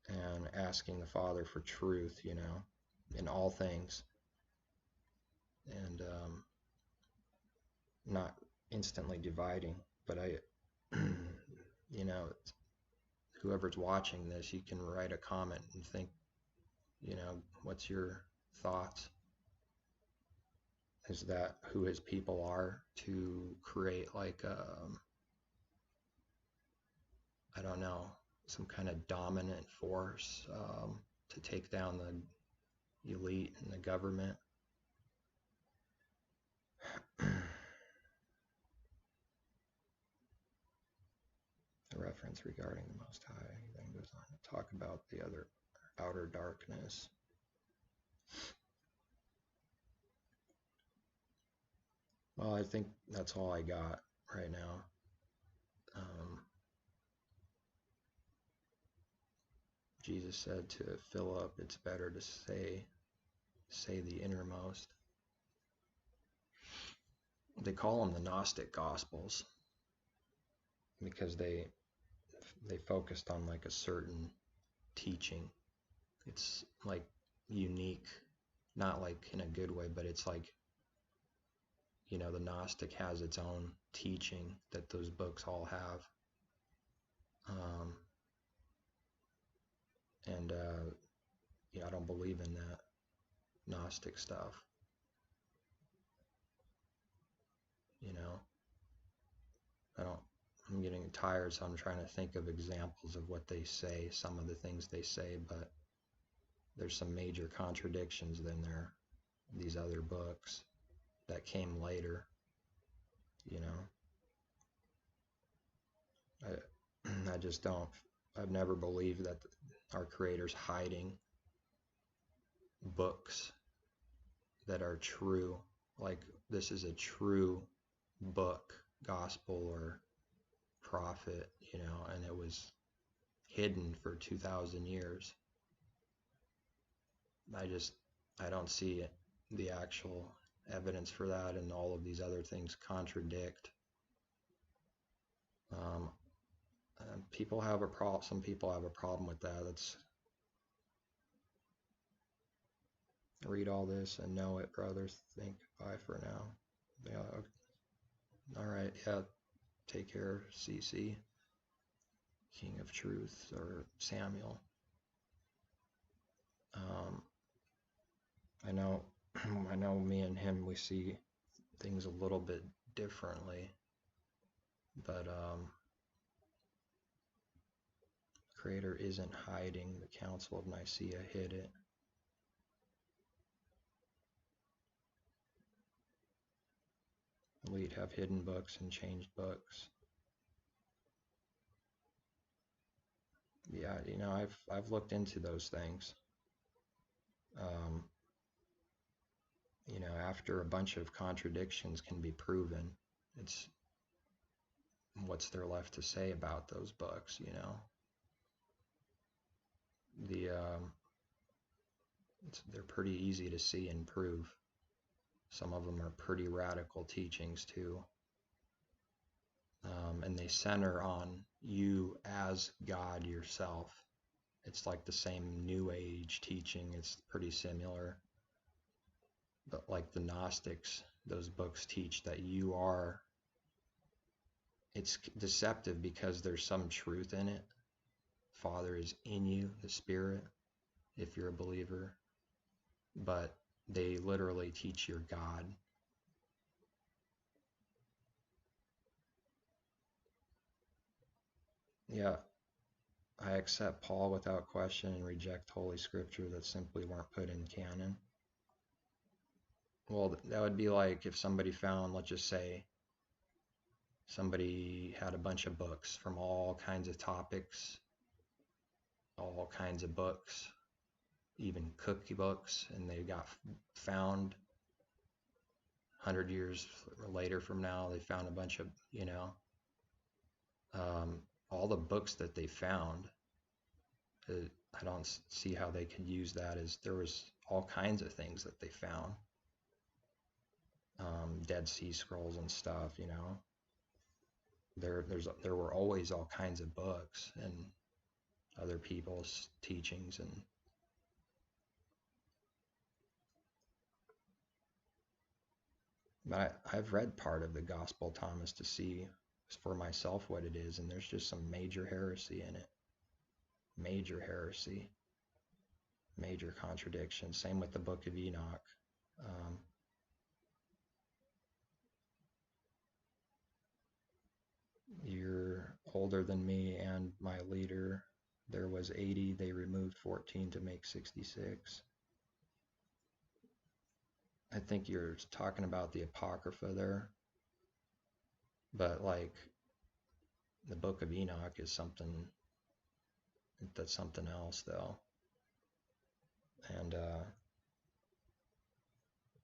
and asking the Father for truth, in all things, and not instantly dividing. But whoever's watching this, you can write a comment and think, what's your thoughts? Is that who his people are, to create like I don't know, some kind of dominant force to take down the elite and the government? The reference regarding the Most High then goes on to talk about the other outer darkness. Well, I think that's all I got right now. Jesus said to Philip, it's better to say the innermost. They call them the Gnostic Gospels because they focused on like a certain teaching. It's like unique, not like in a good way, but it's like, the Gnostic has its own teaching that those books all have. I don't believe in that Gnostic stuff. I'm getting tired, so I'm trying to think of examples of what they say, some of the things they say, but there's some major contradictions in these other books that came later, I just don't, I've never believed that our Creator's hiding books that are true, like this is a true book, gospel or prophet, and it was hidden for 2,000 years. I don't see the actual evidence for that, and all of these other things contradict. People have a problem. Some people have a problem with that. Read all this and know it, brothers. Think bye for now. Yeah. Okay. All right. Yeah. Take care, CC. King of Truth, or Samuel. I know me and him, we see things a little bit differently, but Creator isn't hiding. The Council of Nicaea hid it. Elite have hidden books and changed books. Yeah, I've looked into those things. After a bunch of contradictions can be proven, it's what's there left to say about those books, they're pretty easy to see and prove. Some of them are pretty radical teachings too. And they center on you as God yourself. It's like the same New Age teaching. It's pretty similar. But like the Gnostics, those books teach that it's deceptive because there's some truth in it. Father is in you, the Spirit, if you're a believer. But they literally teach you're God. Yeah, I accept Paul without question and reject Holy Scripture that simply weren't put in canon. Well, that would be like if somebody found, let's just say, somebody had a bunch of books from all kinds of topics, all kinds of books, even cookbooks, and they got found 100 years later from now. They found a bunch of, all the books that they found. I don't see how they could use that as there was all kinds of things that they found. Dead Sea Scrolls and stuff, there were always all kinds of books and other people's teachings, but I've read part of the Gospel of Thomas to see for myself what it is, and there's just some major heresy in it. Major heresy, major contradiction. Same with the Book of Enoch. You're older than me and my leader. There was 80, they removed 14 to make 66. I think you're talking about the Apocrypha there. But like the Book of Enoch is something, that's something else though. And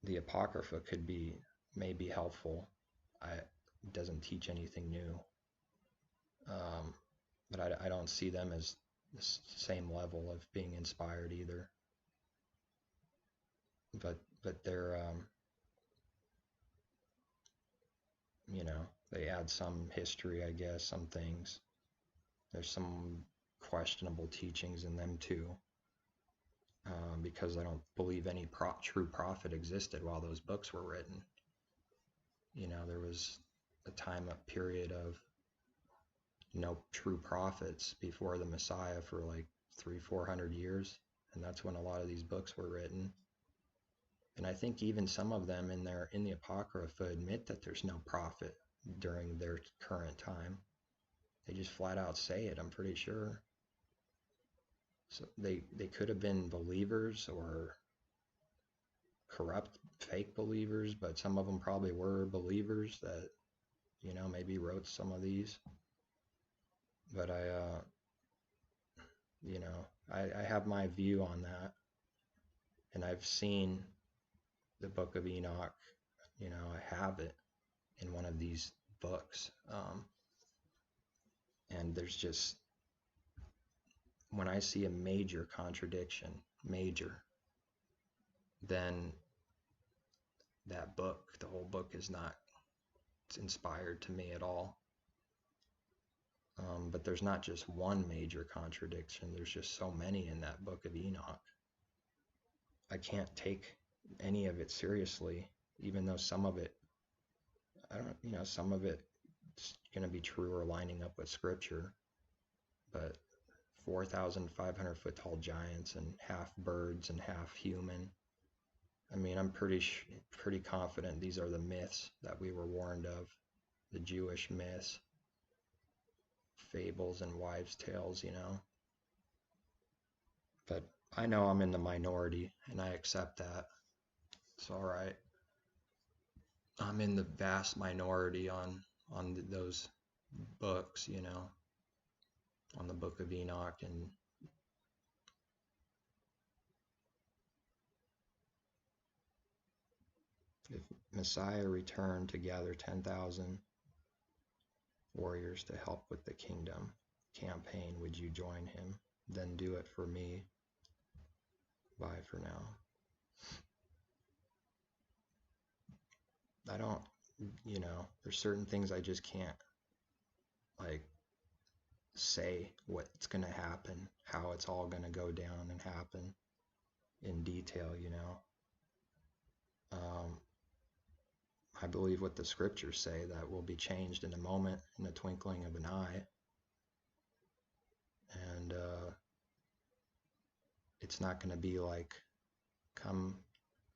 the Apocrypha could be maybe helpful. It doesn't teach anything new. But I don't see them as the same level of being inspired either. But they're, they add some history, I guess, some things. There's some questionable teachings in them too, because I don't believe any true prophet existed while those books were written. There was a period of no true prophets before the Messiah for like 300-400 years, and that's when a lot of these books were written. And I think even some of them in the Apocrypha admit that there's no prophet during their current time. They just flat out say it, I'm pretty sure. So they could have been believers or corrupt fake believers, but some of them probably were believers that, maybe wrote some of these. But I have my view on that, and I've seen the Book of Enoch. I have it in one of these books, and there's just, when I see a major contradiction, then that book, the whole book, is not inspired to me at all. But there's not just one major contradiction. There's just so many in that Book of Enoch. I can't take any of it seriously, even though some of it, some of it's going to be true or lining up with Scripture. But 4,500 foot tall giants and half birds and half human. I mean, I'm pretty confident these are the myths that we were warned of, the Jewish myths, fables and wives' tales, But I know I'm in the minority, and I accept that. It's all right. I'm in the vast minority on those books, on the Book of Enoch. And if Messiah returned to gather 10,000 warriors to help with the kingdom campaign, would you join him? Then do it for me. Bye for now. I don't, there's certain things I just can't, say what's going to happen, how it's all going to go down and happen in detail, I believe what the scriptures say, that will be changed in a moment, in the twinkling of an eye. And it's not going to be like, come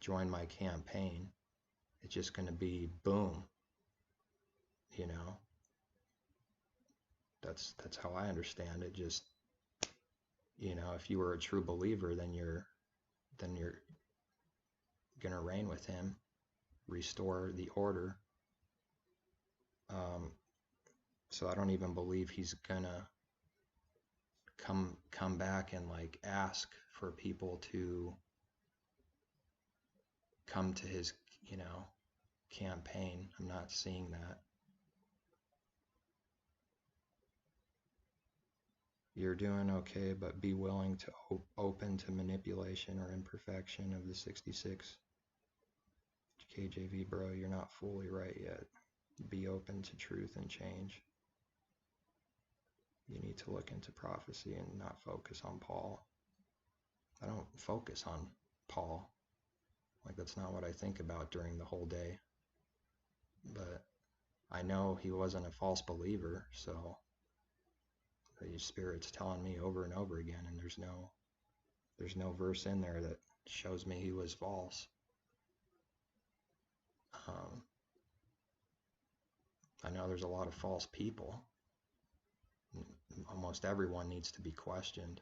join my campaign. It's just going to be boom, That's how I understand it. Just, if you were a true believer, then you're going to reign with him, restore the order. So I don't even believe he's going to come back and like ask for people to come to his, campaign. I'm not seeing that. You're doing okay, but be willing to open to manipulation or imperfection of the 66. KJV, bro, you're not fully right yet. Be open to truth and change. You need to look into prophecy and not focus on Paul. I don't focus on Paul. Like, that's not what I think about during the whole day. But I know he wasn't a false believer, so the Spirit's telling me over and over again, and there's no verse in there that shows me he was false. I know there's a lot of false people. Almost everyone needs to be questioned.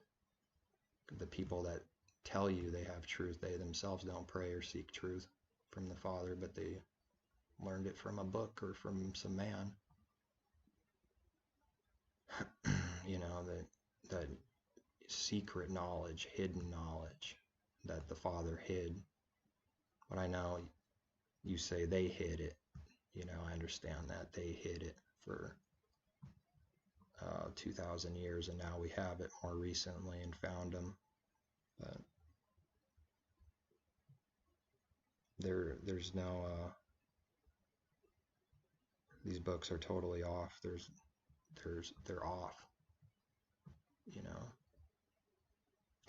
The people that tell you they have truth, they themselves don't pray or seek truth from the Father, but they learned it from a book or from some man. That secret knowledge, hidden knowledge that the Father hid. But I know you say they hid it. I understand that they hid it for 2,000 years, and now we have it more recently and found them. But there's no these books are totally off. They're off.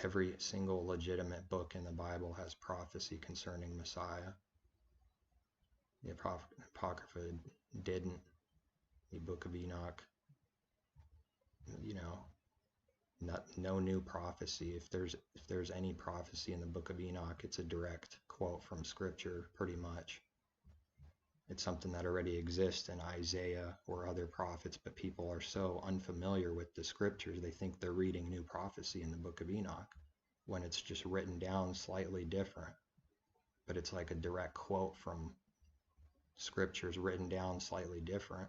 Every single legitimate book in the Bible has prophecy concerning Messiah. The Apocrypha didn't. The Book of Enoch, no new prophecy. If there's any prophecy in the Book of Enoch, it's a direct quote from Scripture, pretty much. It's something that already exists in Isaiah or other prophets, but people are so unfamiliar with the Scriptures, they think they're reading new prophecy in the Book of Enoch, when it's just written down slightly different. But it's like a direct quote from Scriptures written down slightly different.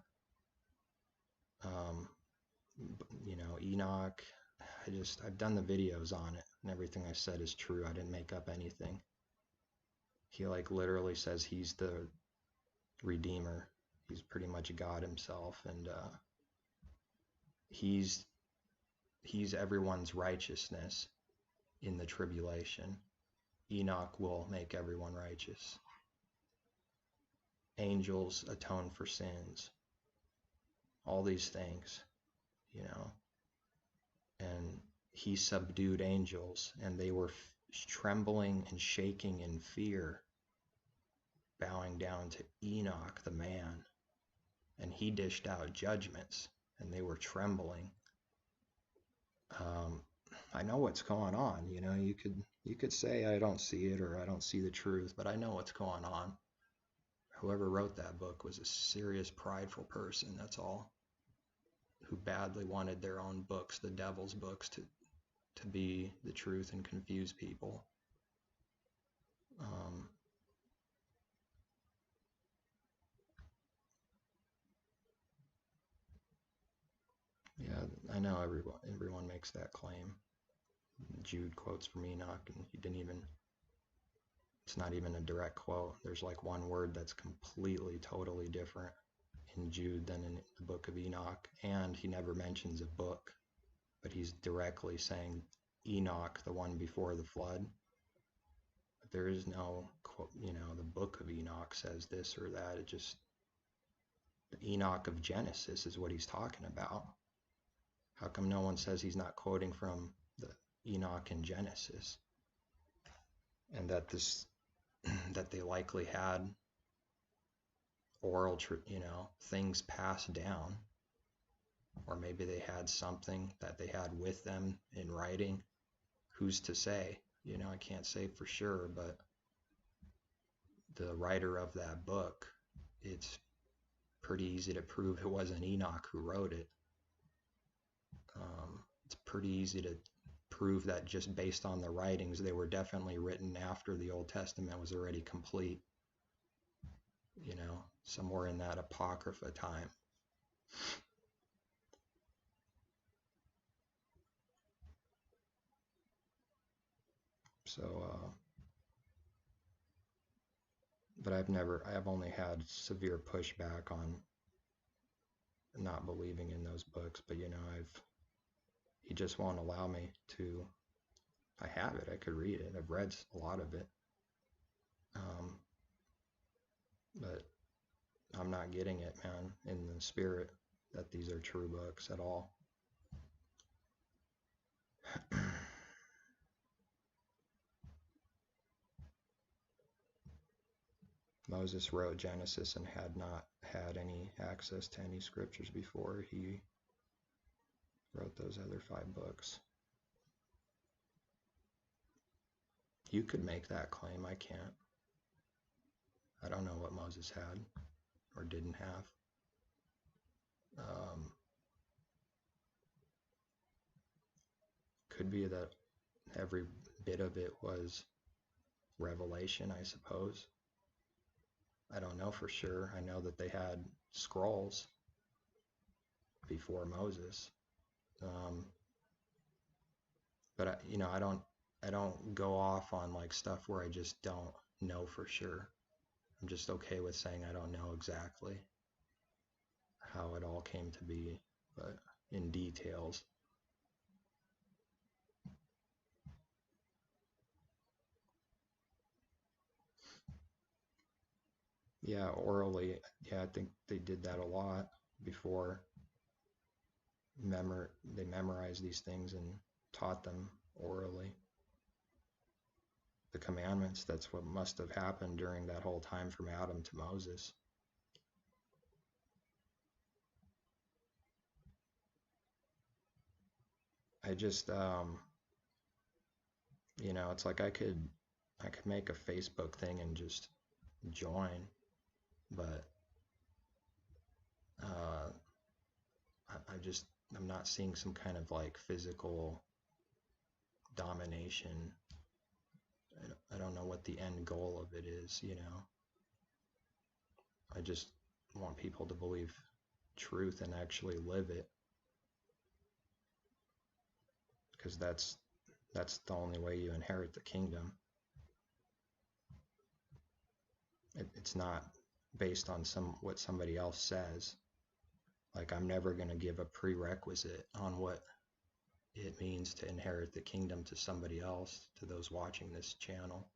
Enoch, I've done the videos on it, and everything I said is true. I didn't make up anything. He literally says he's the Redeemer. He's pretty much God himself, and he's everyone's righteousness in the tribulation. Enoch will make everyone righteous. Angels atone for sins. All these things, and he subdued angels, and they were trembling and shaking in fear, bowing down to Enoch the man, and he dished out judgments, and they were trembling. I know what's going on. You could say I don't see it or I don't see the truth, but I know what's going on. Whoever wrote that book was a serious prideful person, that's all, who badly wanted their own books, the devil's books, to be the truth and confuse people. Yeah, I know everyone makes that claim. Jude quotes from Enoch, and it's not even a direct quote. There's like one word that's completely, totally different in Jude than in the Book of Enoch, and he never mentions a book, but he's directly saying Enoch, the one before the flood. But there is no quote, the Book of Enoch says this or that. It just, the Enoch of Genesis is what he's talking about. How come no one says he's not quoting from the Enoch in Genesis? And that that they likely had oral, things passed down, or maybe they had something that they had with them in writing. Who's to say? I can't say for sure, but the writer of that book, it's pretty easy to prove it wasn't Enoch who wrote it. It's pretty easy to prove that just based on the writings, they were definitely written after the Old Testament was already complete, somewhere in that Apocrypha time. So, but I've only had severe pushback on not believing in those books, but he just won't allow me to. I have it, I could read it, I've read a lot of it, but I'm not getting it, man, in the spirit that these are true books at all. Moses wrote Genesis and had not had any access to any scriptures before he wrote those other 5 books. You could make that claim, I can't. I don't know what Moses had or didn't have. Could be that every bit of it was revelation, I suppose. I don't know for sure. I know that they had scrolls before Moses, but I don't go off on like stuff where I just don't know for sure. I'm just okay with saying I don't know exactly how it all came to be, but in details. Yeah, orally. Yeah, I think they did that a lot before. They memorized these things and taught them orally. The commandments, that's what must have happened during that whole time from Adam to Moses. I just, it's like I could make a Facebook thing and just join, but I'm not seeing some kind of like physical domination. I don't know what the end goal of it is, I just want people to believe truth and actually live it, because that's the only way you inherit the kingdom. It's not based on what somebody else says. Like, I'm never going to give a prerequisite on what it means to inherit the kingdom to somebody else, to those watching this channel.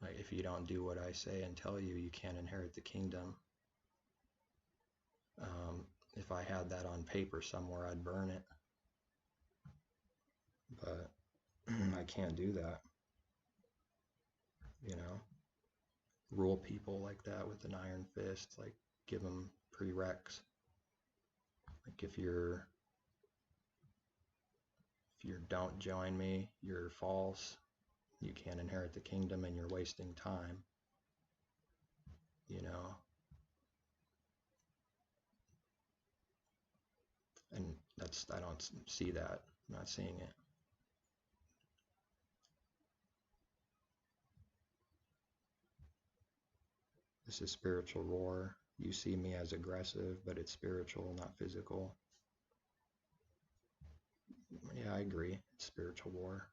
Like, if you don't do what I say and tell you, you can't inherit the kingdom. If I had that on paper somewhere, I'd burn it. But I can't do that. Rule people like that with an iron fist, like give them prereqs. Like if you don't join me, you're false. You can't inherit the kingdom and you're wasting time. And I don't see that. I'm not seeing it. This is spiritual war. You see me as aggressive, but it's spiritual, not physical. Yeah, I agree. It's spiritual war.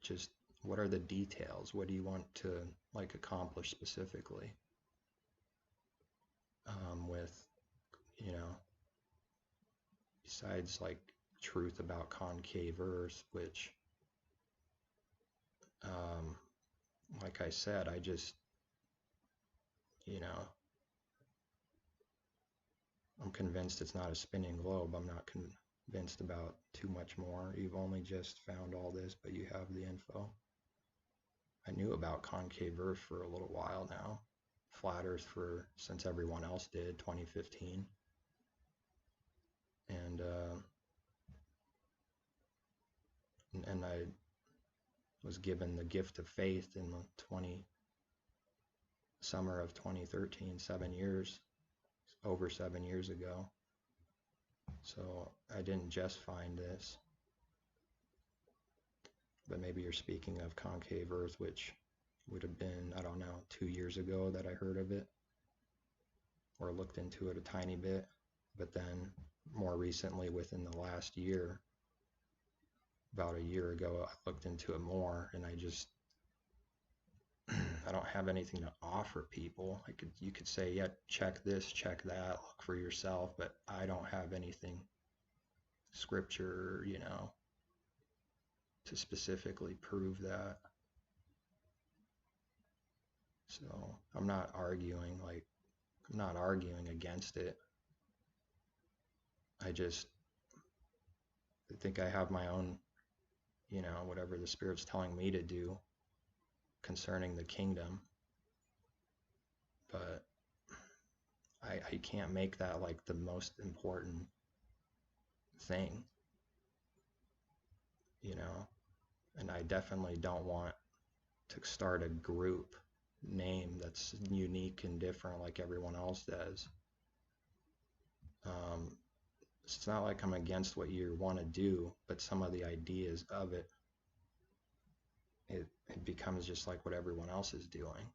Just, what are the details? What do you want to like accomplish specifically? With, besides like truth about concave Earth, which, like I said, I just, I'm convinced it's not a spinning globe. I'm not convinced about too much more. You've only just found all this, but you have the info. I knew about concave Earth for a little while now. Flat Earth since everyone else did, 2015. And I was given the gift of faith in the summer of 2013, over 7 years ago. So I didn't just find this. But maybe you're speaking of concave Earth, which would have been, I don't know, 2 years ago that I heard of it or looked into it a tiny bit. But then more recently, within the last year, about a year ago, I looked into it more, and I don't have anything to offer people. You could say, yeah, check this, check that, look for yourself, but I don't have anything scripture, to specifically prove that. So I'm not arguing against it. I think I have my own, whatever the Spirit's telling me to do concerning the kingdom, but I can't make that like the most important thing, and I definitely don't want to start a group name that's unique and different like everyone else does. It's not like I'm against what you want to do, but some of the ideas of it becomes just like what everyone else is doing.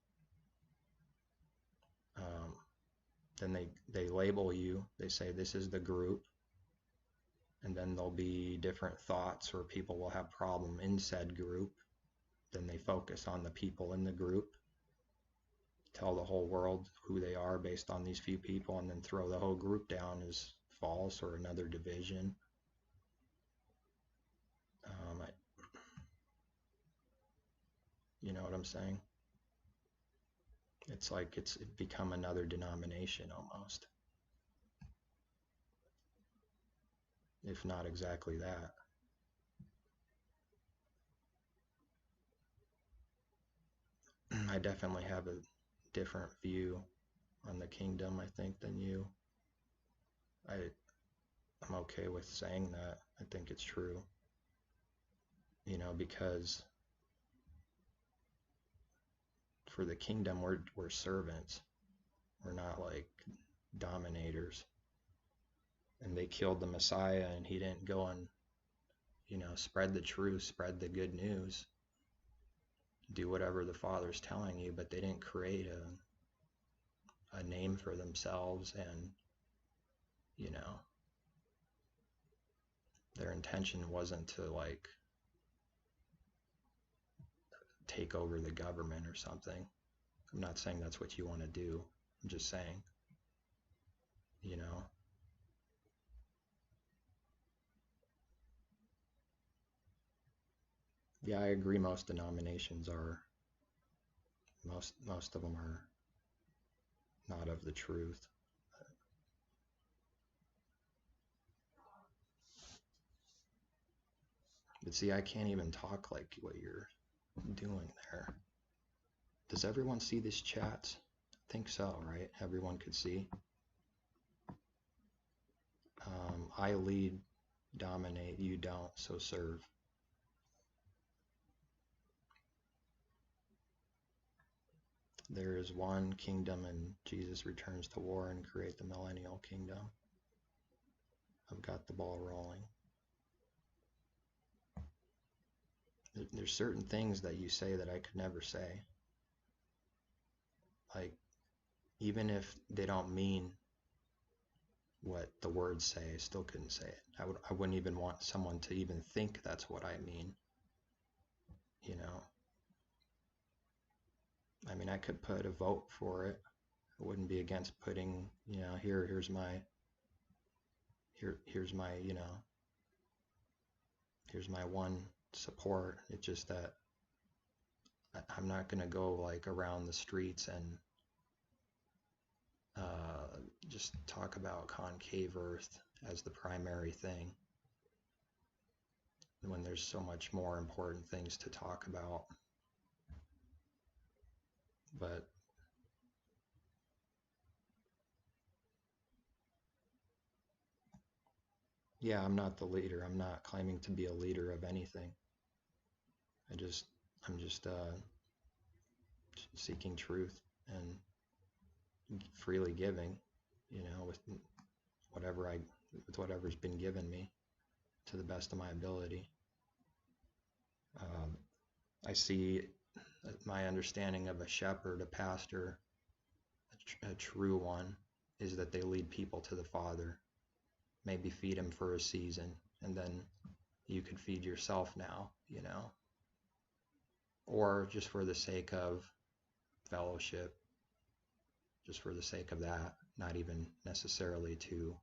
Then they label you, they say this is the group, and then there'll be different thoughts, or people will have problem in said group. Then they focus on the people in the group, tell the whole world who they are based on these few people, and then throw the whole group down as false or another division. You know what I'm saying? It's like it's become another denomination almost, if not exactly that. I definitely have a different view on the kingdom, I think, than you. I'm okay with saying that. I think it's true. Because for the kingdom, we're servants. We're not like dominators. And they killed the Messiah, and he didn't go and, spread the truth, spread the good news, do whatever the Father's telling you, but they didn't create a name for themselves, and, their intention wasn't to like take over the government or something. I'm not saying that's what you want to do. I'm just saying, Yeah, I agree. Most denominations are, most of them are not of the truth. But see, I can't even talk like what you're doing there. Does everyone see this chat? I think so, right? Everyone could see. I lead, dominate, you don't, so serve. There is one kingdom, and Jesus returns to war and create the millennial kingdom. I've got the ball rolling. There's certain things that you say that I could never say. Like, even if they don't mean what the words say, I still couldn't say it. I wouldn't even want someone to even think that's what I mean. I mean, I could put a vote for it. I wouldn't be against putting, here's my one support. It's just that I'm not going to go like around the streets and just talk about concave earth as the primary thing when there's so much more important things to talk about. But yeah, I'm not the leader. I'm not claiming to be a leader of anything. I'm just seeking truth and freely giving, with whatever's been given me to the best of my ability. I see my understanding of a shepherd, a pastor, a true one, is that they lead people to the Father, maybe feed him for a season, and then you could feed yourself now, or just for the sake of fellowship, just for the sake of that, not even necessarily to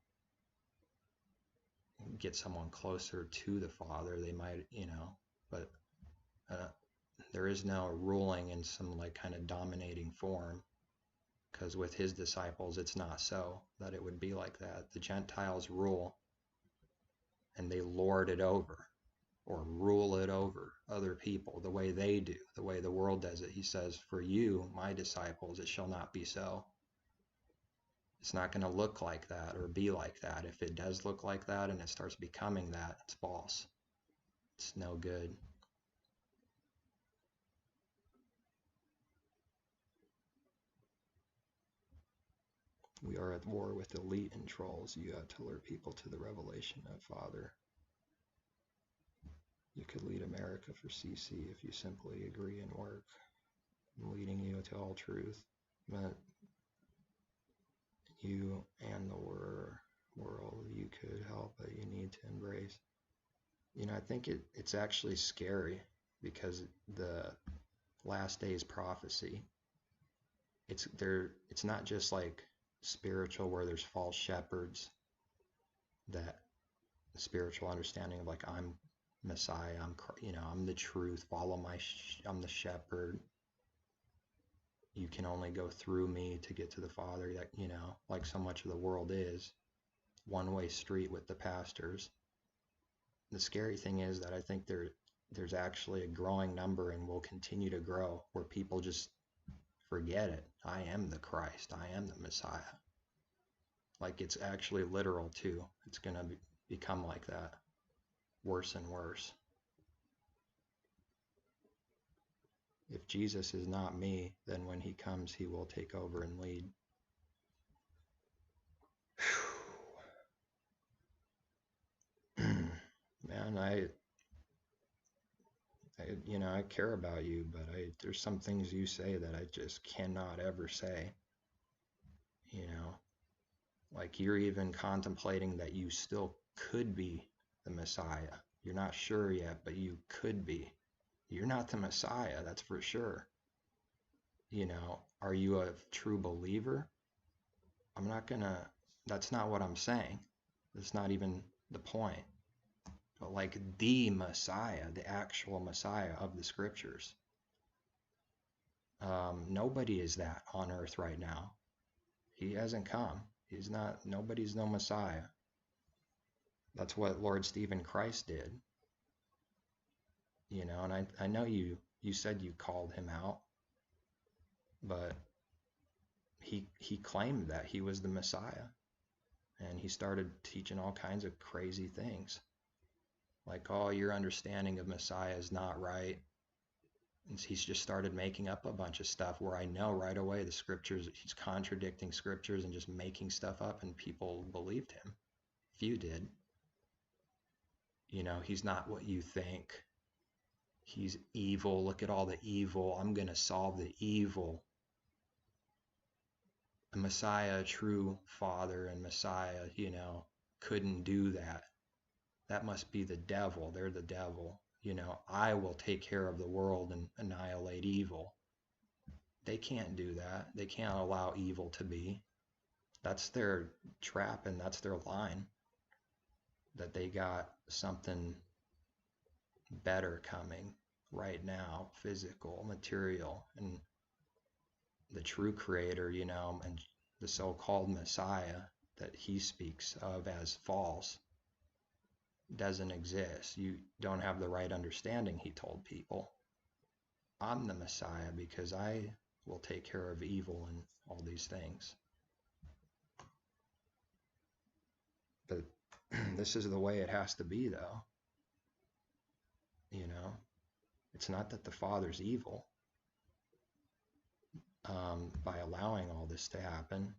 get someone closer to the Father. They might, but there is no ruling in some like kind of dominating form, because with his disciples, it's not so that it would be like that. The Gentiles rule and they lord it over or rule it over other people the way they do, the way the world does it. He says, for you, my disciples, it shall not be so. It's not going to look like that or be like that. If it does look like that and it starts becoming that, it's false. It's no good. We are at war with elite and trolls. You have to lure people to the revelation of Father. You could lead America for CC if you simply agree and work. I'm leading you to all truth. But you and the world, you could help, but you need to embrace. I think it's actually scary, because the last days prophecy, it's not just like spiritual where there's false shepherds, that spiritual understanding of like, I'm Messiah, I'm the truth, I'm the shepherd, you can only go through me to get to the Father, that like so much of the world is one-way street with the pastors. The scary thing is that I think there's actually a growing number, and will continue to grow, where people just forget it. I am the Christ, I am the Messiah. Like, it's actually literal too. It's going to become like that, worse and worse. If Jesus is not me, then when he comes, he will take over and lead. Man, I care about you, but there's some things you say that I just cannot ever say. Like, you're even contemplating that you still could be the Messiah. You're not sure yet, but you could be. You're not the Messiah, that's for sure. Are you a true believer? That's not what I'm saying. That's not even the point. But like the Messiah, the actual Messiah of the scriptures. Nobody is that on earth right now. He hasn't come. Nobody's no Messiah. That's what Lord Stephen Christ did. And I know you said you called him out, but he claimed that he was the Messiah, and he started teaching all kinds of crazy things. Like, oh, your understanding of Messiah is not right. And he's just started making up a bunch of stuff where I know right away the scriptures, he's contradicting scriptures and just making stuff up, and people believed him. Few did. He's not what you think. He's evil. Look at all the evil. I'm going to solve the evil. A Messiah, a true Father and Messiah, couldn't do that. That must be the devil. They're the devil. I will take care of the world and annihilate evil. They can't do that. They can't allow evil to be. That's their trap, and that's their line. That they got something better coming right now, physical, material, and the true creator, and the so-called Messiah that he speaks of as false doesn't exist. You don't have the right understanding, he told people. I'm the Messiah because I will take care of evil and all these things. But this is the way it has to be, though. It's not that the Father's evil by allowing all this to happen.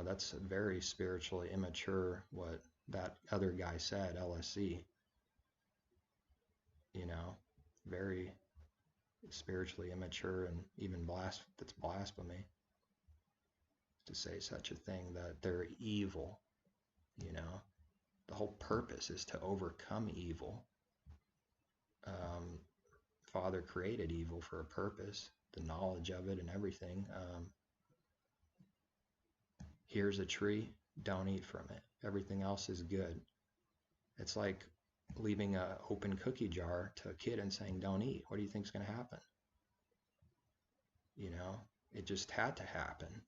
That's very spiritually immature, what that other guy said, LSC. Very spiritually immature, and even that's blasphemy to say such a thing, that they're evil. The whole purpose is to overcome evil. Father created evil for a purpose, the knowledge of it and everything. Here's a tree, don't eat from it. Everything else is good. It's like leaving an open cookie jar to a kid and saying, don't eat. What do you think is going to happen? You know, it just had to happen.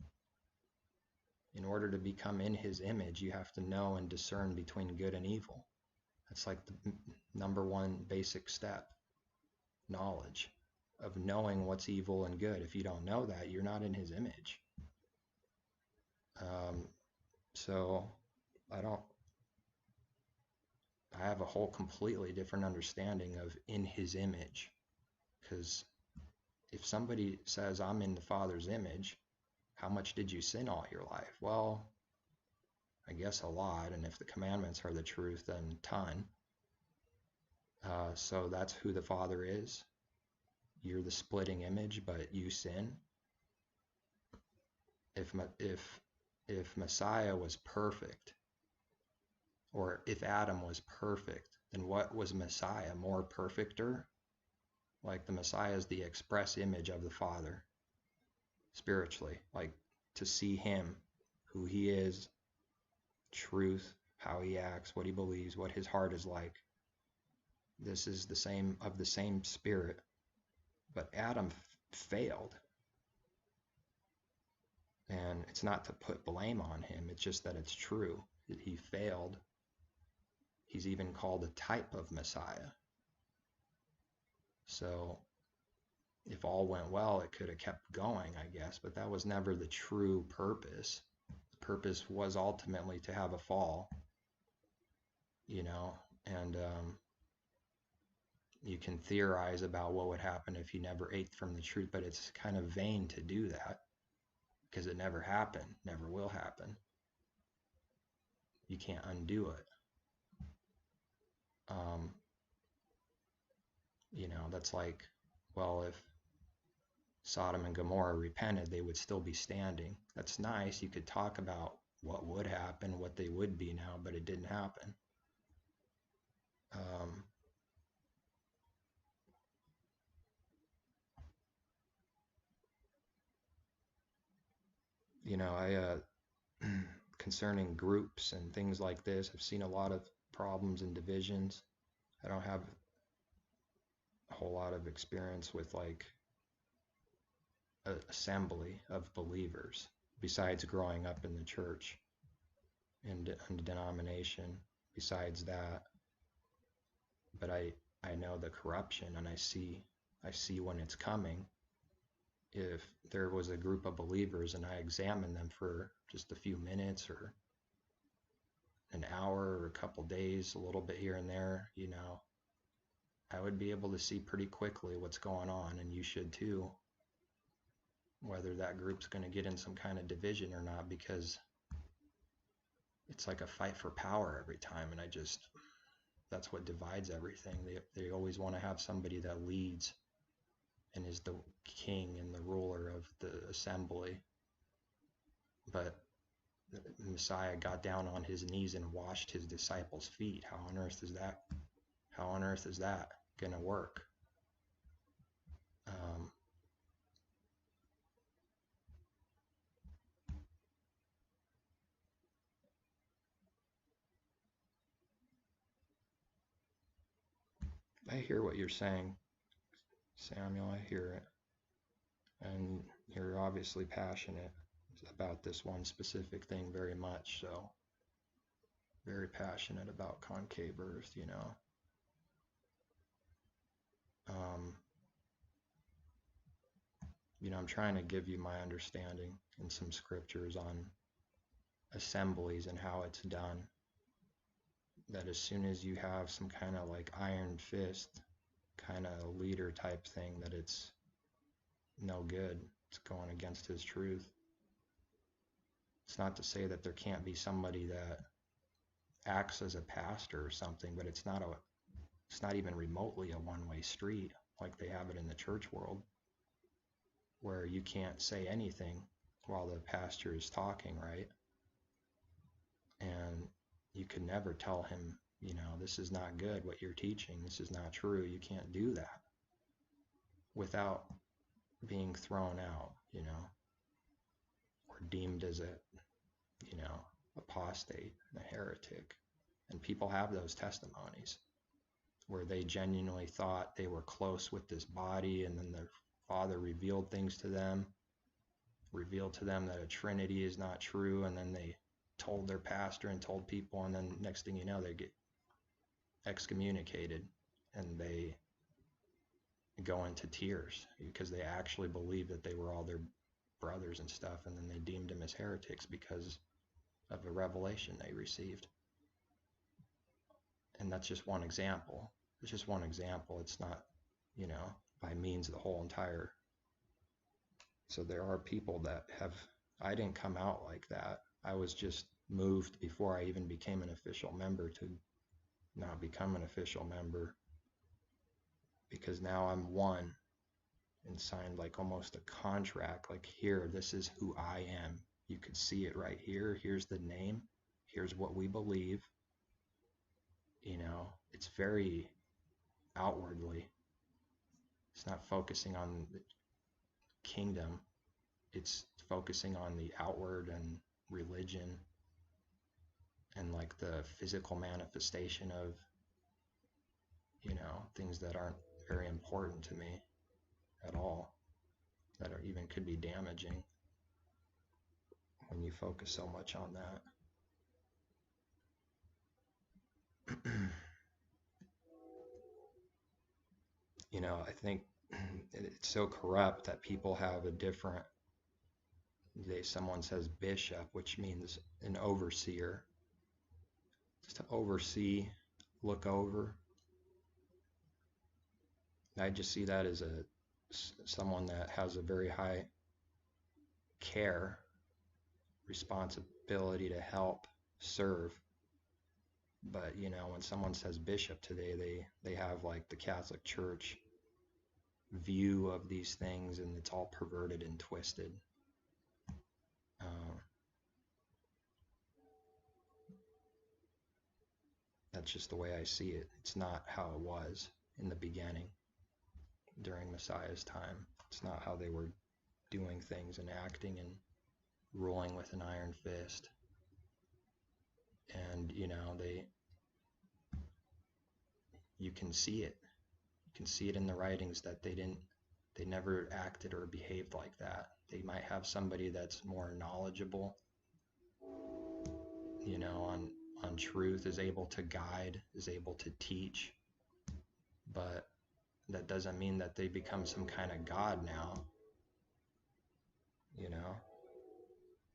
In order to become in his image, you have to know and discern between good and evil. That's like the number one basic step. Knowledge of knowing what's evil and good. If you don't know that, you're not in his image. So I have a whole completely different understanding of in his image. Because if somebody says, I'm in the Father's image, how much did you sin all your life? Well, I guess a lot. And if the commandments are the truth, then a ton. So that's who the Father is. You're the splitting image, but you sin. If Messiah was perfect, or if Adam was perfect, then what was Messiah? More perfecter? Like the Messiah is the express image of the Father, spiritually. Like to see him, who he is, truth, how he acts, what he believes, what his heart is like. This is the same spirit. But Adam failed. And it's not to put blame on him. It's just that it's true. He failed. He's even called a type of Messiah. So if all went well, it could have kept going, I guess. But that was never the true purpose. The purpose was ultimately to have a fall. You know, and you can theorize about what would happen if you never ate from the truth, but it's kind of vain to do that because it never happened, never will happen. You can't undo it. You know, that's like, well, if Sodom and Gomorrah repented, they would still be standing. That's nice. You could talk about what would happen, what they would be now, but it didn't happen. You know, I concerning groups and things like this, I've seen a lot of problems and divisions. I don't have a whole lot of experience with like an assembly of believers besides growing up in the church and denomination. Besides that, but I know the corruption, and I see when it's coming. If there was a group of believers and I examined them for just a few minutes or an hour or a couple days, a little bit here and there, you know, I would be able to see pretty quickly what's going on, and you should too, whether that group's going to get in some kind of division or not, because it's like a fight for power every time, and that's what divides everything. They always want to have somebody that leads and is the king and the ruler of the assembly. But the Messiah got down on his knees and washed his disciples' feet. How on earth is that gonna work? I hear what you're saying, Samuel. I hear it. And you're obviously passionate about this one specific thing very much, so very passionate about concave earth, you know. You know, I'm trying to give you my understanding in some scriptures on assemblies and how it's done. That as soon as you have some kind of like iron fist kind of leader type thing, that it's no good. It's going against his truth. It's not to say that there can't be somebody that acts as a pastor or something, but it's not even remotely a one-way street like they have it in the church world, where you can't say anything while the pastor is talking, right? And you could never tell him, this is not good what you're teaching, this is not true, you can't do that without being thrown out, or deemed as a, apostate, a heretic. And people have those testimonies where they genuinely thought they were close with this body, and then their Father revealed things to them, revealed to them that a Trinity is not true, and then they told their pastor and told people, and then next thing you know, they get excommunicated and they go into tears because they actually believed that they were all their brothers and stuff, and then they deemed them as heretics because of a revelation they received. And that's just one example. It's just one example. It's not, by means of the whole entire. So there are people that I didn't come out like that. I was just moved before I even became an official member to not become an official member, because now I'm one and signed like almost a contract, like, here, this is who I am. You can see it right here. Here's the name. Here's what we believe. It's very outwardly. It's not focusing on the kingdom. It's focusing on the outward and religion and like the physical manifestation of, things that aren't very important to me at all, that are even could be damaging when you focus so much on that. I think it's so corrupt that people have a different, someone says bishop, which means an overseer, just to oversee, look over. I just see that as someone that has a very high care, responsibility to help, serve. But when someone says bishop today, they have like the Catholic Church view of these things, and it's all perverted and twisted. That's just the way I see it. It's not how it was in the beginning during Messiah's time. It's not how they were doing things and acting and ruling with an iron fist. And you can see it. You can see it in the writings that they never acted or behaved like that. They might have somebody that's more knowledgeable, on truth, is able to guide, is able to teach, but that doesn't mean that they become some kind of God now,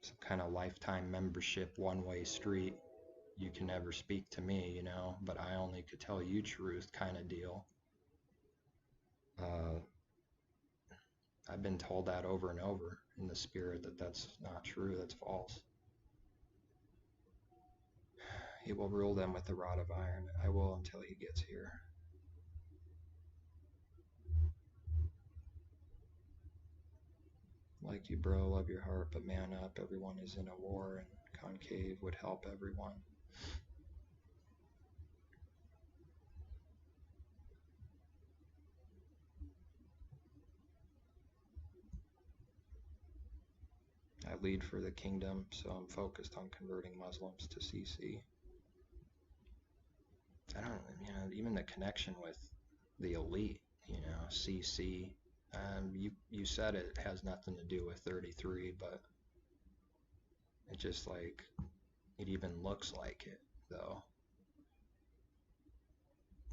some kind of lifetime membership, one-way street. You can never speak to me, but I only could tell you truth kind of deal. I've been told that over and over in the spirit that that's not true, that's false. He will rule them with the rod of iron. I will until he gets here. Like you, bro, love your heart, but man up. Everyone is in a war, and Concave would help everyone. I lead for the kingdom, so I'm focused on converting Muslims to CC. I don't, even the connection with the elite, CC. You said it has nothing to do with 33, but it just like, it even looks like it, though,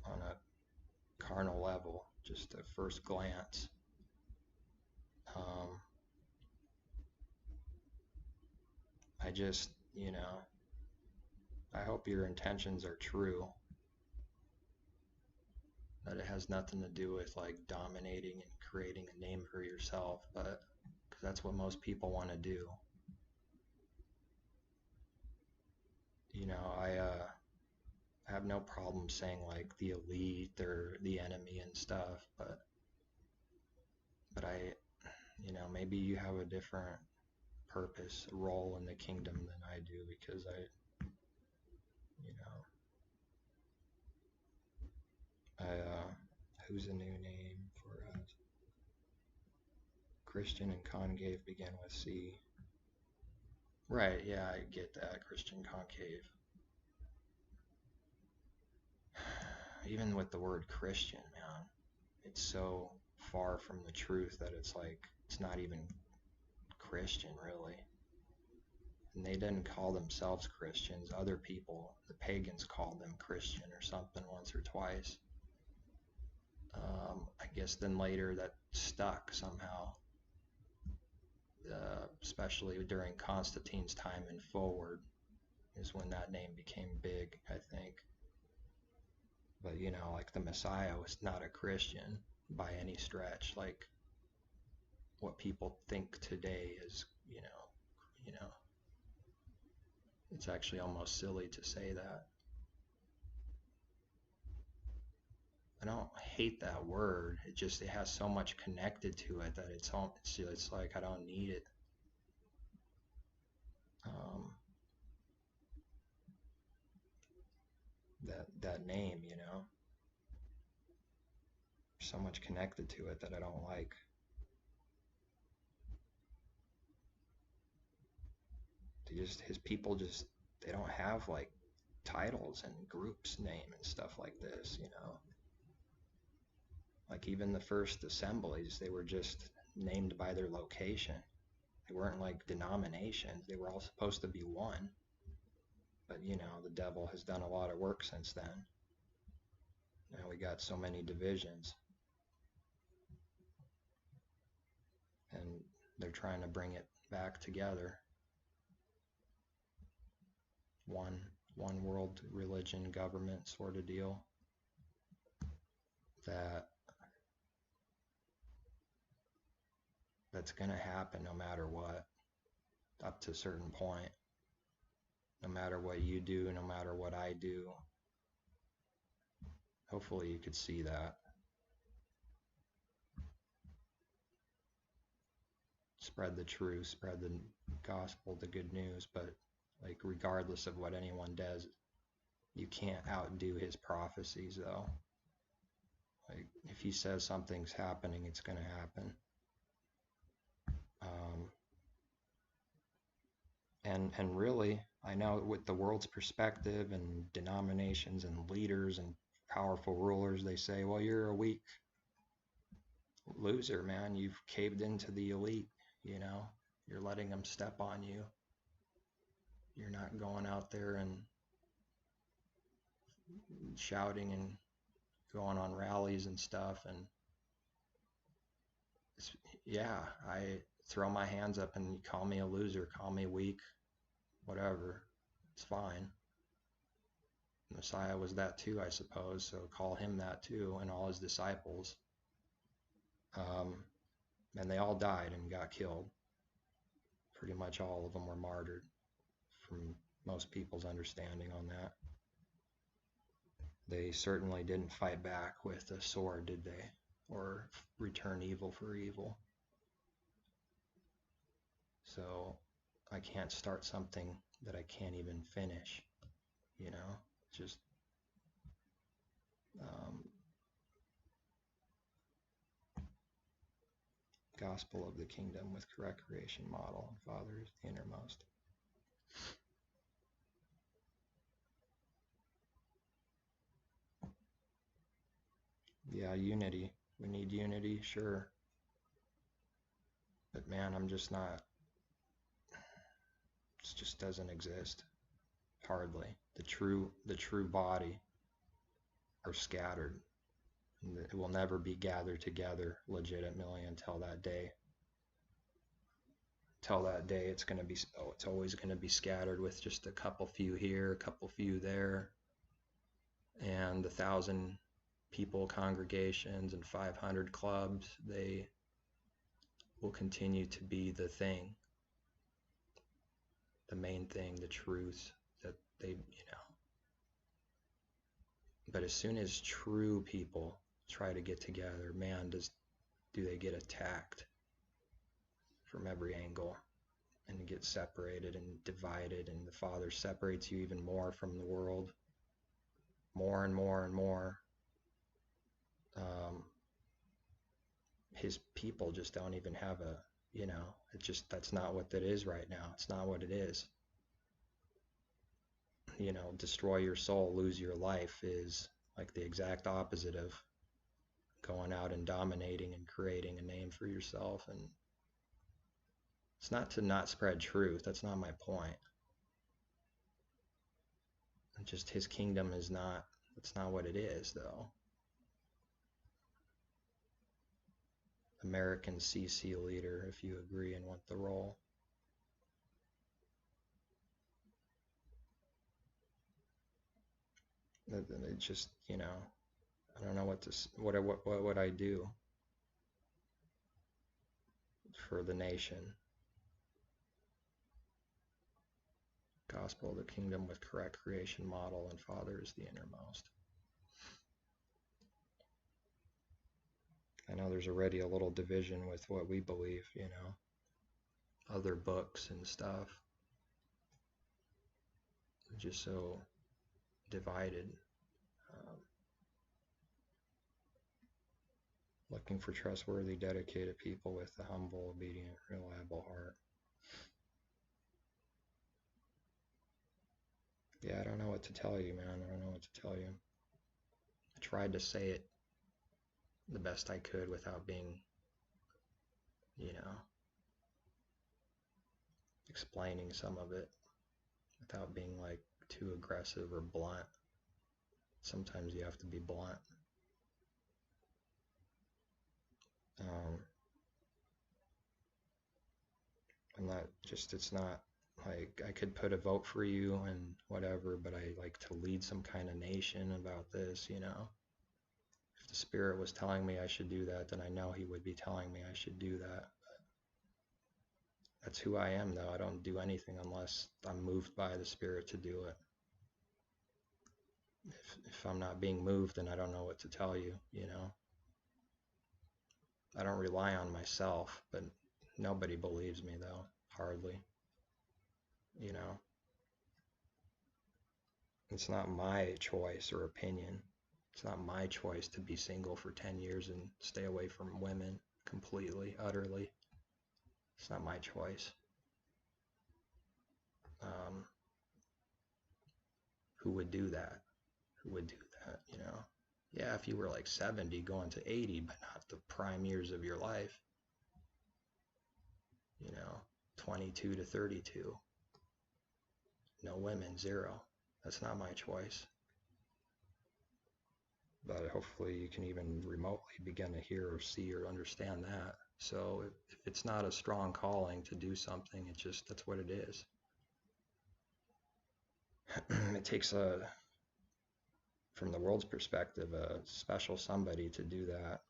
on a carnal level, just at first glance. I just, I hope your intentions are true, that it has nothing to do with like dominating and creating a name for yourself, but because that's what most people want to do. I have no problem saying like the elite, they're the enemy and stuff, but I, maybe you have a different purpose, role in the kingdom than I do, because you know. Who's a new name for us? Christian and concave begin with C. Right, yeah, I get that. Christian concave. Even with the word Christian, man, it's so far from the truth that it's like, it's not even Christian, really. And they didn't call themselves Christians. Other people, the pagans, called them Christian or something once or twice. I guess then later that stuck somehow, especially during Constantine's time and forward is when that name became big, I think. But you know, like the Messiah was not a Christian by any stretch. Like what people think today is, you know, it's actually almost silly to say that. I don't hate that word. It has so much connected to it that it's like I don't need it. Um, that name, you know, so much connected to it that I don't like. His people they don't have like titles and groups name and stuff like this, you know. Like even the first assemblies, they were just named by their location. They weren't like denominations. They were all supposed to be one. But you know, the devil has done a lot of work since then. Now we got so many divisions. And they're trying to bring it back together. One world religion government sort of deal. That's going to happen no matter what, up to a certain point. No matter what you do, no matter what I do. Hopefully you could see that. Spread the truth, spread the gospel, the good news, but like regardless of what anyone does, you can't outdo his prophecies though. Like if he says something's happening, it's going to happen. And really, I know with the world's perspective and denominations and leaders and powerful rulers, they say, well, you're a weak loser, man. You've caved into the elite, you know. You're letting them step on you. You're not going out there and shouting and going on rallies and stuff. And yeah, I throw my hands up and you call me a loser, call me weak, whatever. It's fine. Messiah was that too, I suppose, so call him that too, and all his disciples. And they all died and got killed. Pretty much all of them were martyred, from most people's understanding on that. They certainly didn't fight back with a sword, did they? Or return evil for evil. So I can't start something that I can't even finish, you know? Just gospel of the kingdom with correct creation model, and Father is the innermost. Yeah, unity. We need unity, sure. But man, I'm just not, it just doesn't exist. Hardly. The true body are scattered. It will never be gathered together legitimately until that day. Till that day, it's always going to be scattered with just a couple few here, a couple few there, and 1,000 people congregations and 500 clubs. They will continue to be the thing, the main thing, the truth that they, But as soon as true people try to get together, man, do they get attacked from every angle. and get separated and divided, and the Father separates you even more from the world, more and more and more. His people just don't even have a, it just, that's not what that is right now. It's not what it is. Destroy your soul, lose your life is like the exact opposite of going out and dominating and creating a name for yourself. And it's not to not spread truth. That's not my point. Just his kingdom is not, that's not what it is, though. American CC leader, if you agree and want the role. It just, I don't know what would I do for the nation. Gospel of the kingdom with correct creation model, and Father is the innermost. I know there's already a little division with what we believe, other books and stuff. Just so divided. Looking for trustworthy, dedicated people with a humble, obedient, reliable heart. Yeah, I don't know what to tell you, man. I don't know what to tell you. I tried to say it the best I could without being, explaining some of it, without being like too aggressive or blunt. Sometimes you have to be blunt. I'm not just, it's not like I could put a vote for you and whatever, but I like to lead some kind of nation about this, If the Spirit was telling me I should do that, then I know he would be telling me I should do that. But that's who I am, though. I don't do anything unless I'm moved by the Spirit to do it. If I'm not being moved, then I don't know what to tell you, I don't rely on myself, but nobody believes me, though. Hardly. It's not my choice or opinion. It's not my choice to be single for 10 years and stay away from women completely, utterly. It's not my choice. Who would do that? Who would do that, Yeah, if you were like 70 going to 80, but not the prime years of your life. 22 to 32. No women, zero. That's not my choice. But hopefully you can even remotely begin to hear or see or understand that. So if it's not a strong calling to do something, that's what it is. It takes from the world's perspective, a special somebody to do that,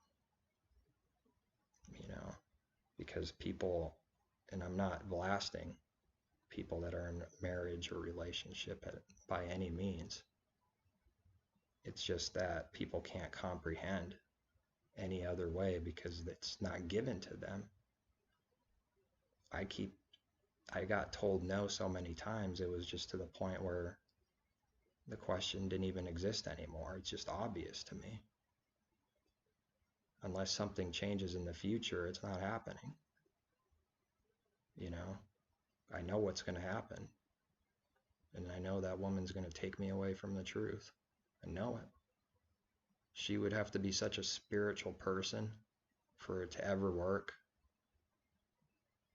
because people, and I'm not blasting people that are in marriage or relationship by any means. It's just that people can't comprehend any other way because it's not given to them. I got told no so many times, it was just to the point where the question didn't even exist anymore. It's just obvious to me. Unless something changes in the future, it's not happening. I know what's going to happen. And I know that woman's going to take me away from the truth. I know it. She would have to be such a spiritual person for it to ever work.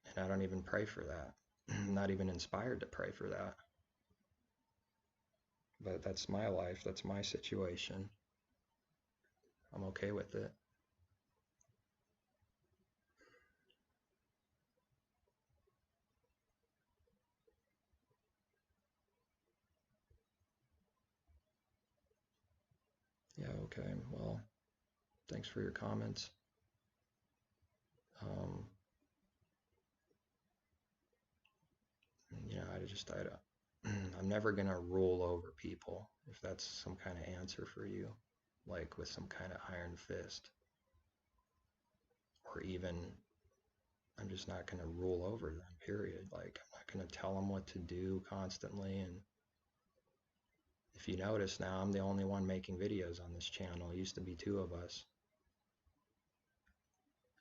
And I don't even pray for that. I'm not even inspired to pray for that. But that's my life. That's my situation. I'm okay with it. Yeah, okay. Well, thanks for your comments. I'm never going to rule over people, if that's some kind of answer for you, like with some kind of iron fist, or even I'm just not going to rule over them, period. Like, I'm not going to tell them what to do constantly. And if you notice now, I'm the only one making videos on this channel. It used to be two of us.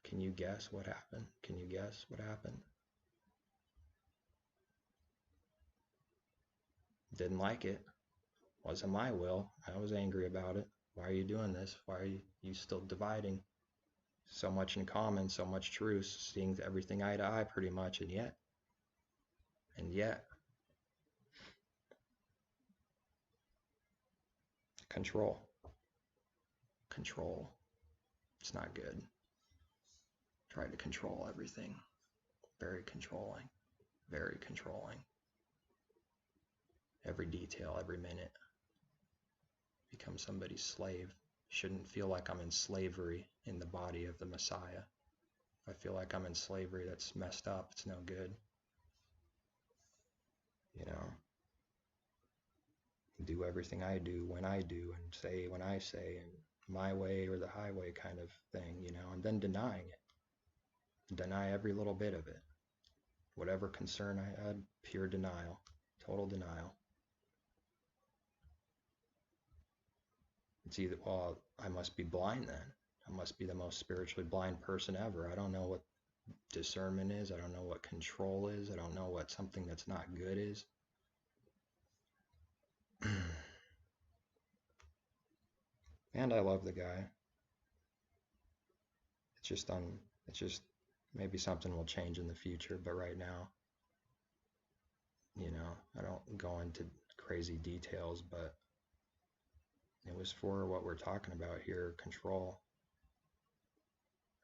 Can you guess what happened? Can you guess what happened? Didn't like it. Wasn't my will. I was angry about it. Why are you doing this? Why are you still dividing? So much in common, so much truth, seeing everything eye to eye pretty much, and yet, control. Control. It's not good. Try to control everything. Very controlling. Very controlling. Every detail, every minute. Become somebody's slave. Shouldn't feel like I'm in slavery in the body of the Messiah. If I feel like I'm in slavery, that's messed up. It's no good. You know? Do everything I do when I do and say when I say, and my way or the highway kind of thing, you know, and then denying it. Deny every little bit of it. Whatever concern I had, pure denial. Total denial. It's either, well, I must be blind then. I must be the most spiritually blind person ever. I don't know what discernment is. I don't know what control is. I don't know what something that's not good is. And I love the guy. It's just maybe something will change in the future, but right now, you know, I don't go into crazy details, but it was for what we're talking about here, control.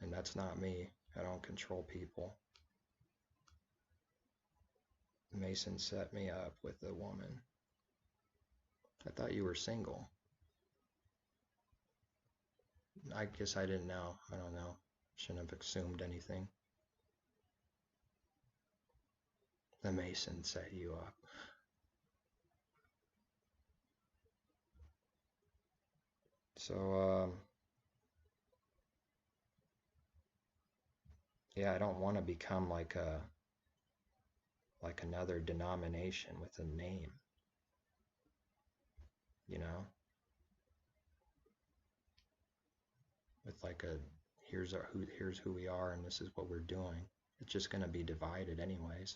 And that's not me. I don't control people. Mason set me up with a woman. I thought you were single. I guess I didn't know. I don't know. Shouldn't have assumed anything. The Mason set you up. So, yeah, I don't want to become like another denomination with a name, you know, with like a here's who we are and this is what we're doing. It's just going to be divided anyways.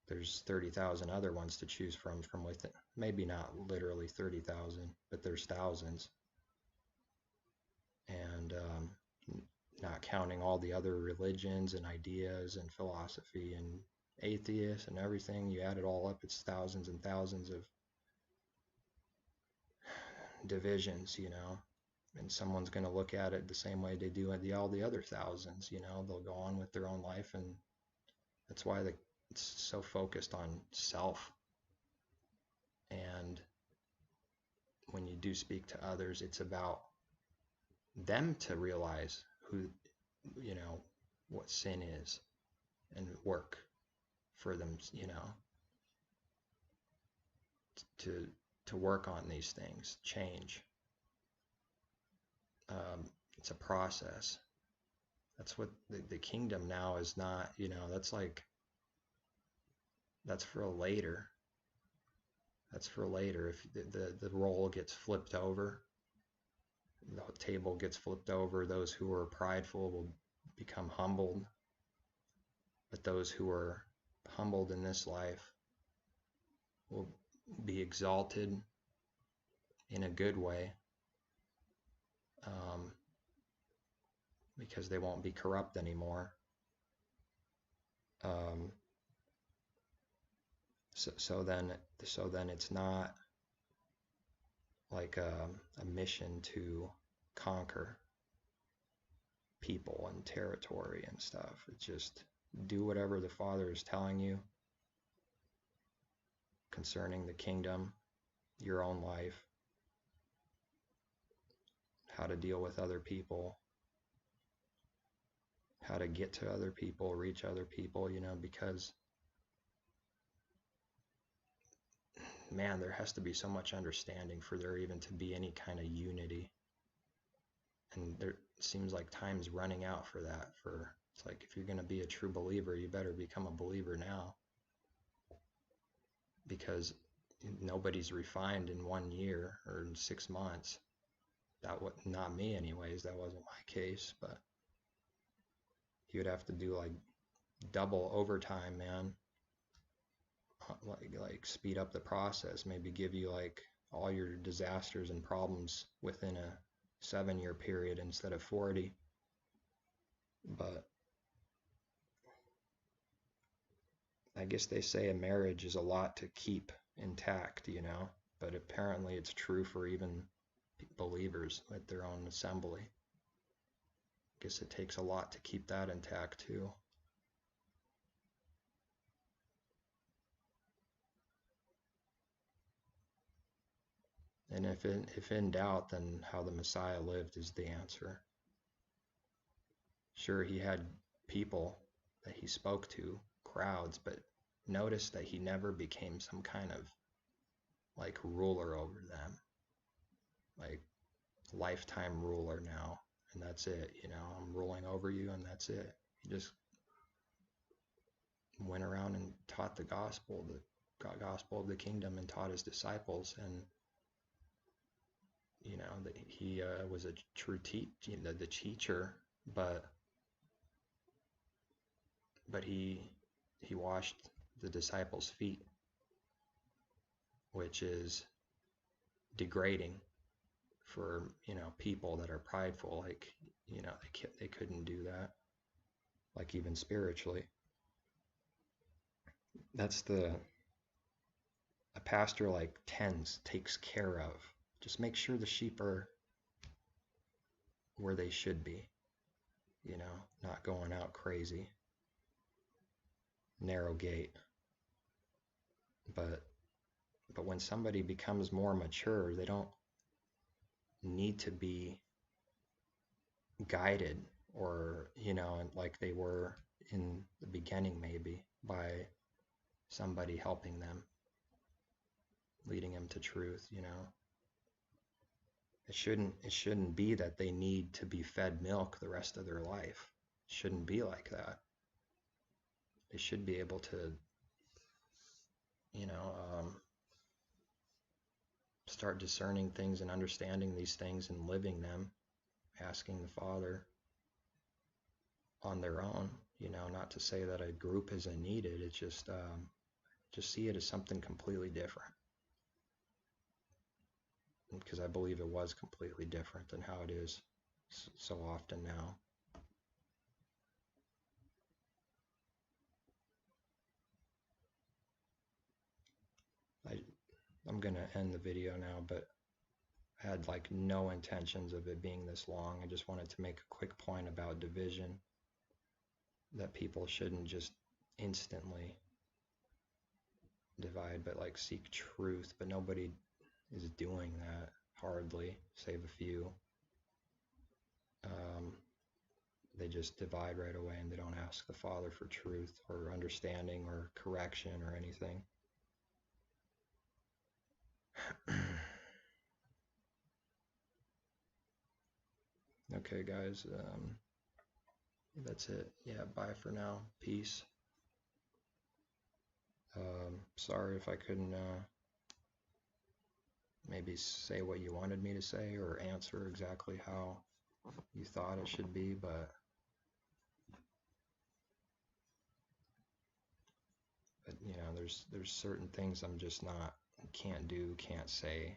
There's 30,000 other ones to choose from within. Maybe not literally 30,000, but there's thousands. And not counting all the other religions and ideas and philosophy and atheists and everything, you add it all up, it's thousands and thousands of divisions, you know. And someone's going to look at it the same way they do all the other thousands, you know. They'll go on with their own life, and that's why it's so focused on self. And when you do speak to others, it's about them to realize who, you know, what sin is and work for them, you know, to work on these things, change. It's a process. That's what the kingdom now is not, you know, that's for later. That's for later. If the role gets flipped over, the table gets flipped over, those who are prideful will become humbled. But those who are humbled in this life will be exalted in a good way, because they won't be corrupt anymore. So then it's not like a mission to conquer people and territory and stuff. It's just do whatever the Father is telling you concerning the kingdom, your own life, how to deal with other people, how to get to other people, reach other people, you know, because man, there has to be so much understanding for there even to be any kind of unity. And there seems like time's running out for that, for It's like, if you're going to be a true believer, you better become a believer now, because nobody's refined in 1 year or in 6 months. That was not me anyways. That wasn't my case, but you would have to do like double overtime, man. Like speed up the process, maybe give you like all your disasters and problems within a 7-year period instead of 40. But I guess they say a marriage is a lot to keep intact, but apparently it's true for even believers at their own assembly. I guess it takes a lot to keep that intact too. And if in doubt, then how the Messiah lived is the answer. Sure, he had people that he spoke to, crowds, but notice that he never became some kind of like ruler over them, like lifetime ruler now, and that's it. I'm ruling over you, and that's it. He just went around and taught the gospel of the kingdom, and taught his disciples, and that he was a true the teacher, but he washed the disciples' feet, which is degrading for people that are prideful. Like they couldn't do that, like even spiritually. That's a pastor like takes care of. Just make sure the sheep are where they should be, not going out crazy, narrow gate. But when somebody becomes more mature, they don't need to be guided, or like they were in the beginning, maybe by somebody helping them, leading them to truth. It shouldn't be that they need to be fed milk the rest of their life. It shouldn't be like that. They should be able to start discerning things and understanding these things and living them, asking the Father on their own. Not to say that a group isn't needed. It's just see it as something completely different, because I believe it was completely different than how it is so often now. I'm gonna end the video now, but I had like no intentions of it being this long. I just wanted to make a quick point about division, that people shouldn't just instantly divide, but like seek truth. But nobody is doing that, hardly, save a few. They just divide right away, and they don't ask the Father for truth or understanding or correction or anything. Okay, guys, that's it. Yeah, bye for now. Peace. Sorry if I couldn't maybe say what you wanted me to say, or answer exactly how you thought it should be, but there's certain things I'm just can't do, can't say.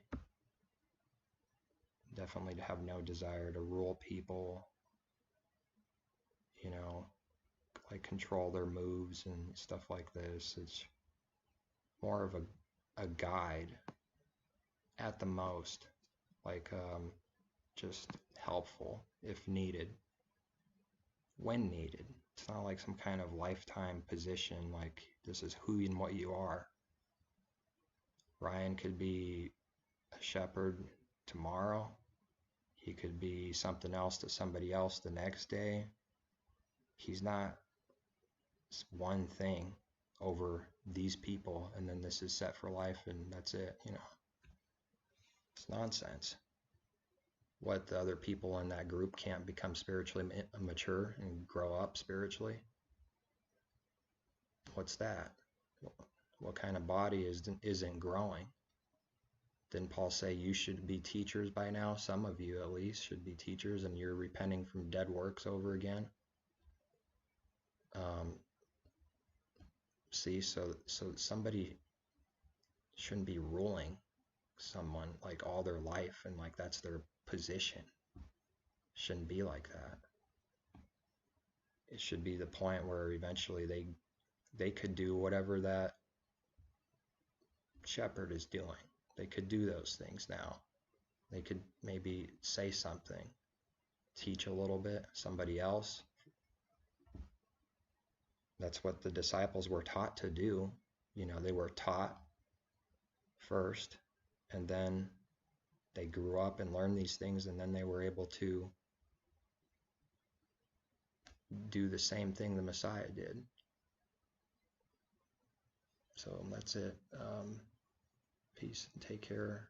Definitely have no desire to rule people, like control their moves and stuff like this. It's more of a guide at the most, like just helpful if needed, when needed. It's not like some kind of lifetime position, like this is who and what you are. Ryan could be a shepherd tomorrow. He could be something else to somebody else the next day. He's not one thing over these people, and then this is set for life, and that's it. It's nonsense. What, the other people in that group can't become spiritually mature and grow up spiritually? What's that? What kind of body isn't growing? Didn't Paul say you should be teachers by now? Some of you at least should be teachers, and you're repenting from dead works over again. See, so somebody shouldn't be ruling someone like all their life and like that's their position. Shouldn't be like that. It should be the point where eventually they could do whatever that shepherd is doing. They could do those things now. They could maybe say something, teach a little bit, somebody else. That's what the disciples were taught to do. You know, they were taught first, and then they grew up and learned these things, and then they were able to do the same thing the Messiah did. So that's it. Peace and take care.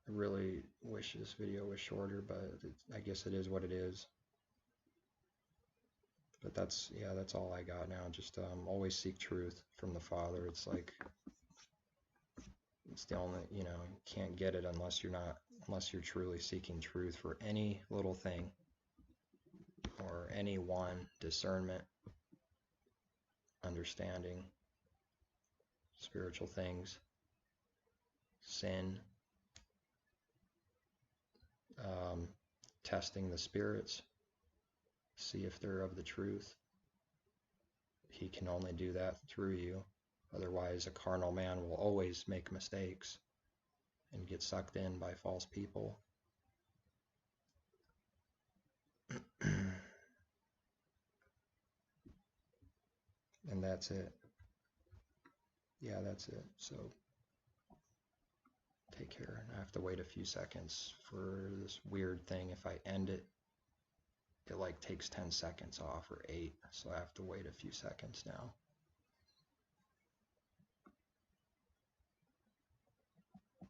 I really wish this video was shorter, but I guess it is what it is. But that's all I got now. Just always seek truth from the Father. It's like, it's the only, you can't get it unless you're truly seeking truth for any little thing or any one, discernment, understanding, spiritual things, sin, testing the spirits, see if they're of the truth. He can only do that through you. Otherwise, a carnal man will always make mistakes and get sucked in by false people. And that's it. Yeah, that's it. So take care. I have to wait a few seconds for this weird thing. If I end it, it like takes 10 seconds off or 8. So I have to wait a few seconds now.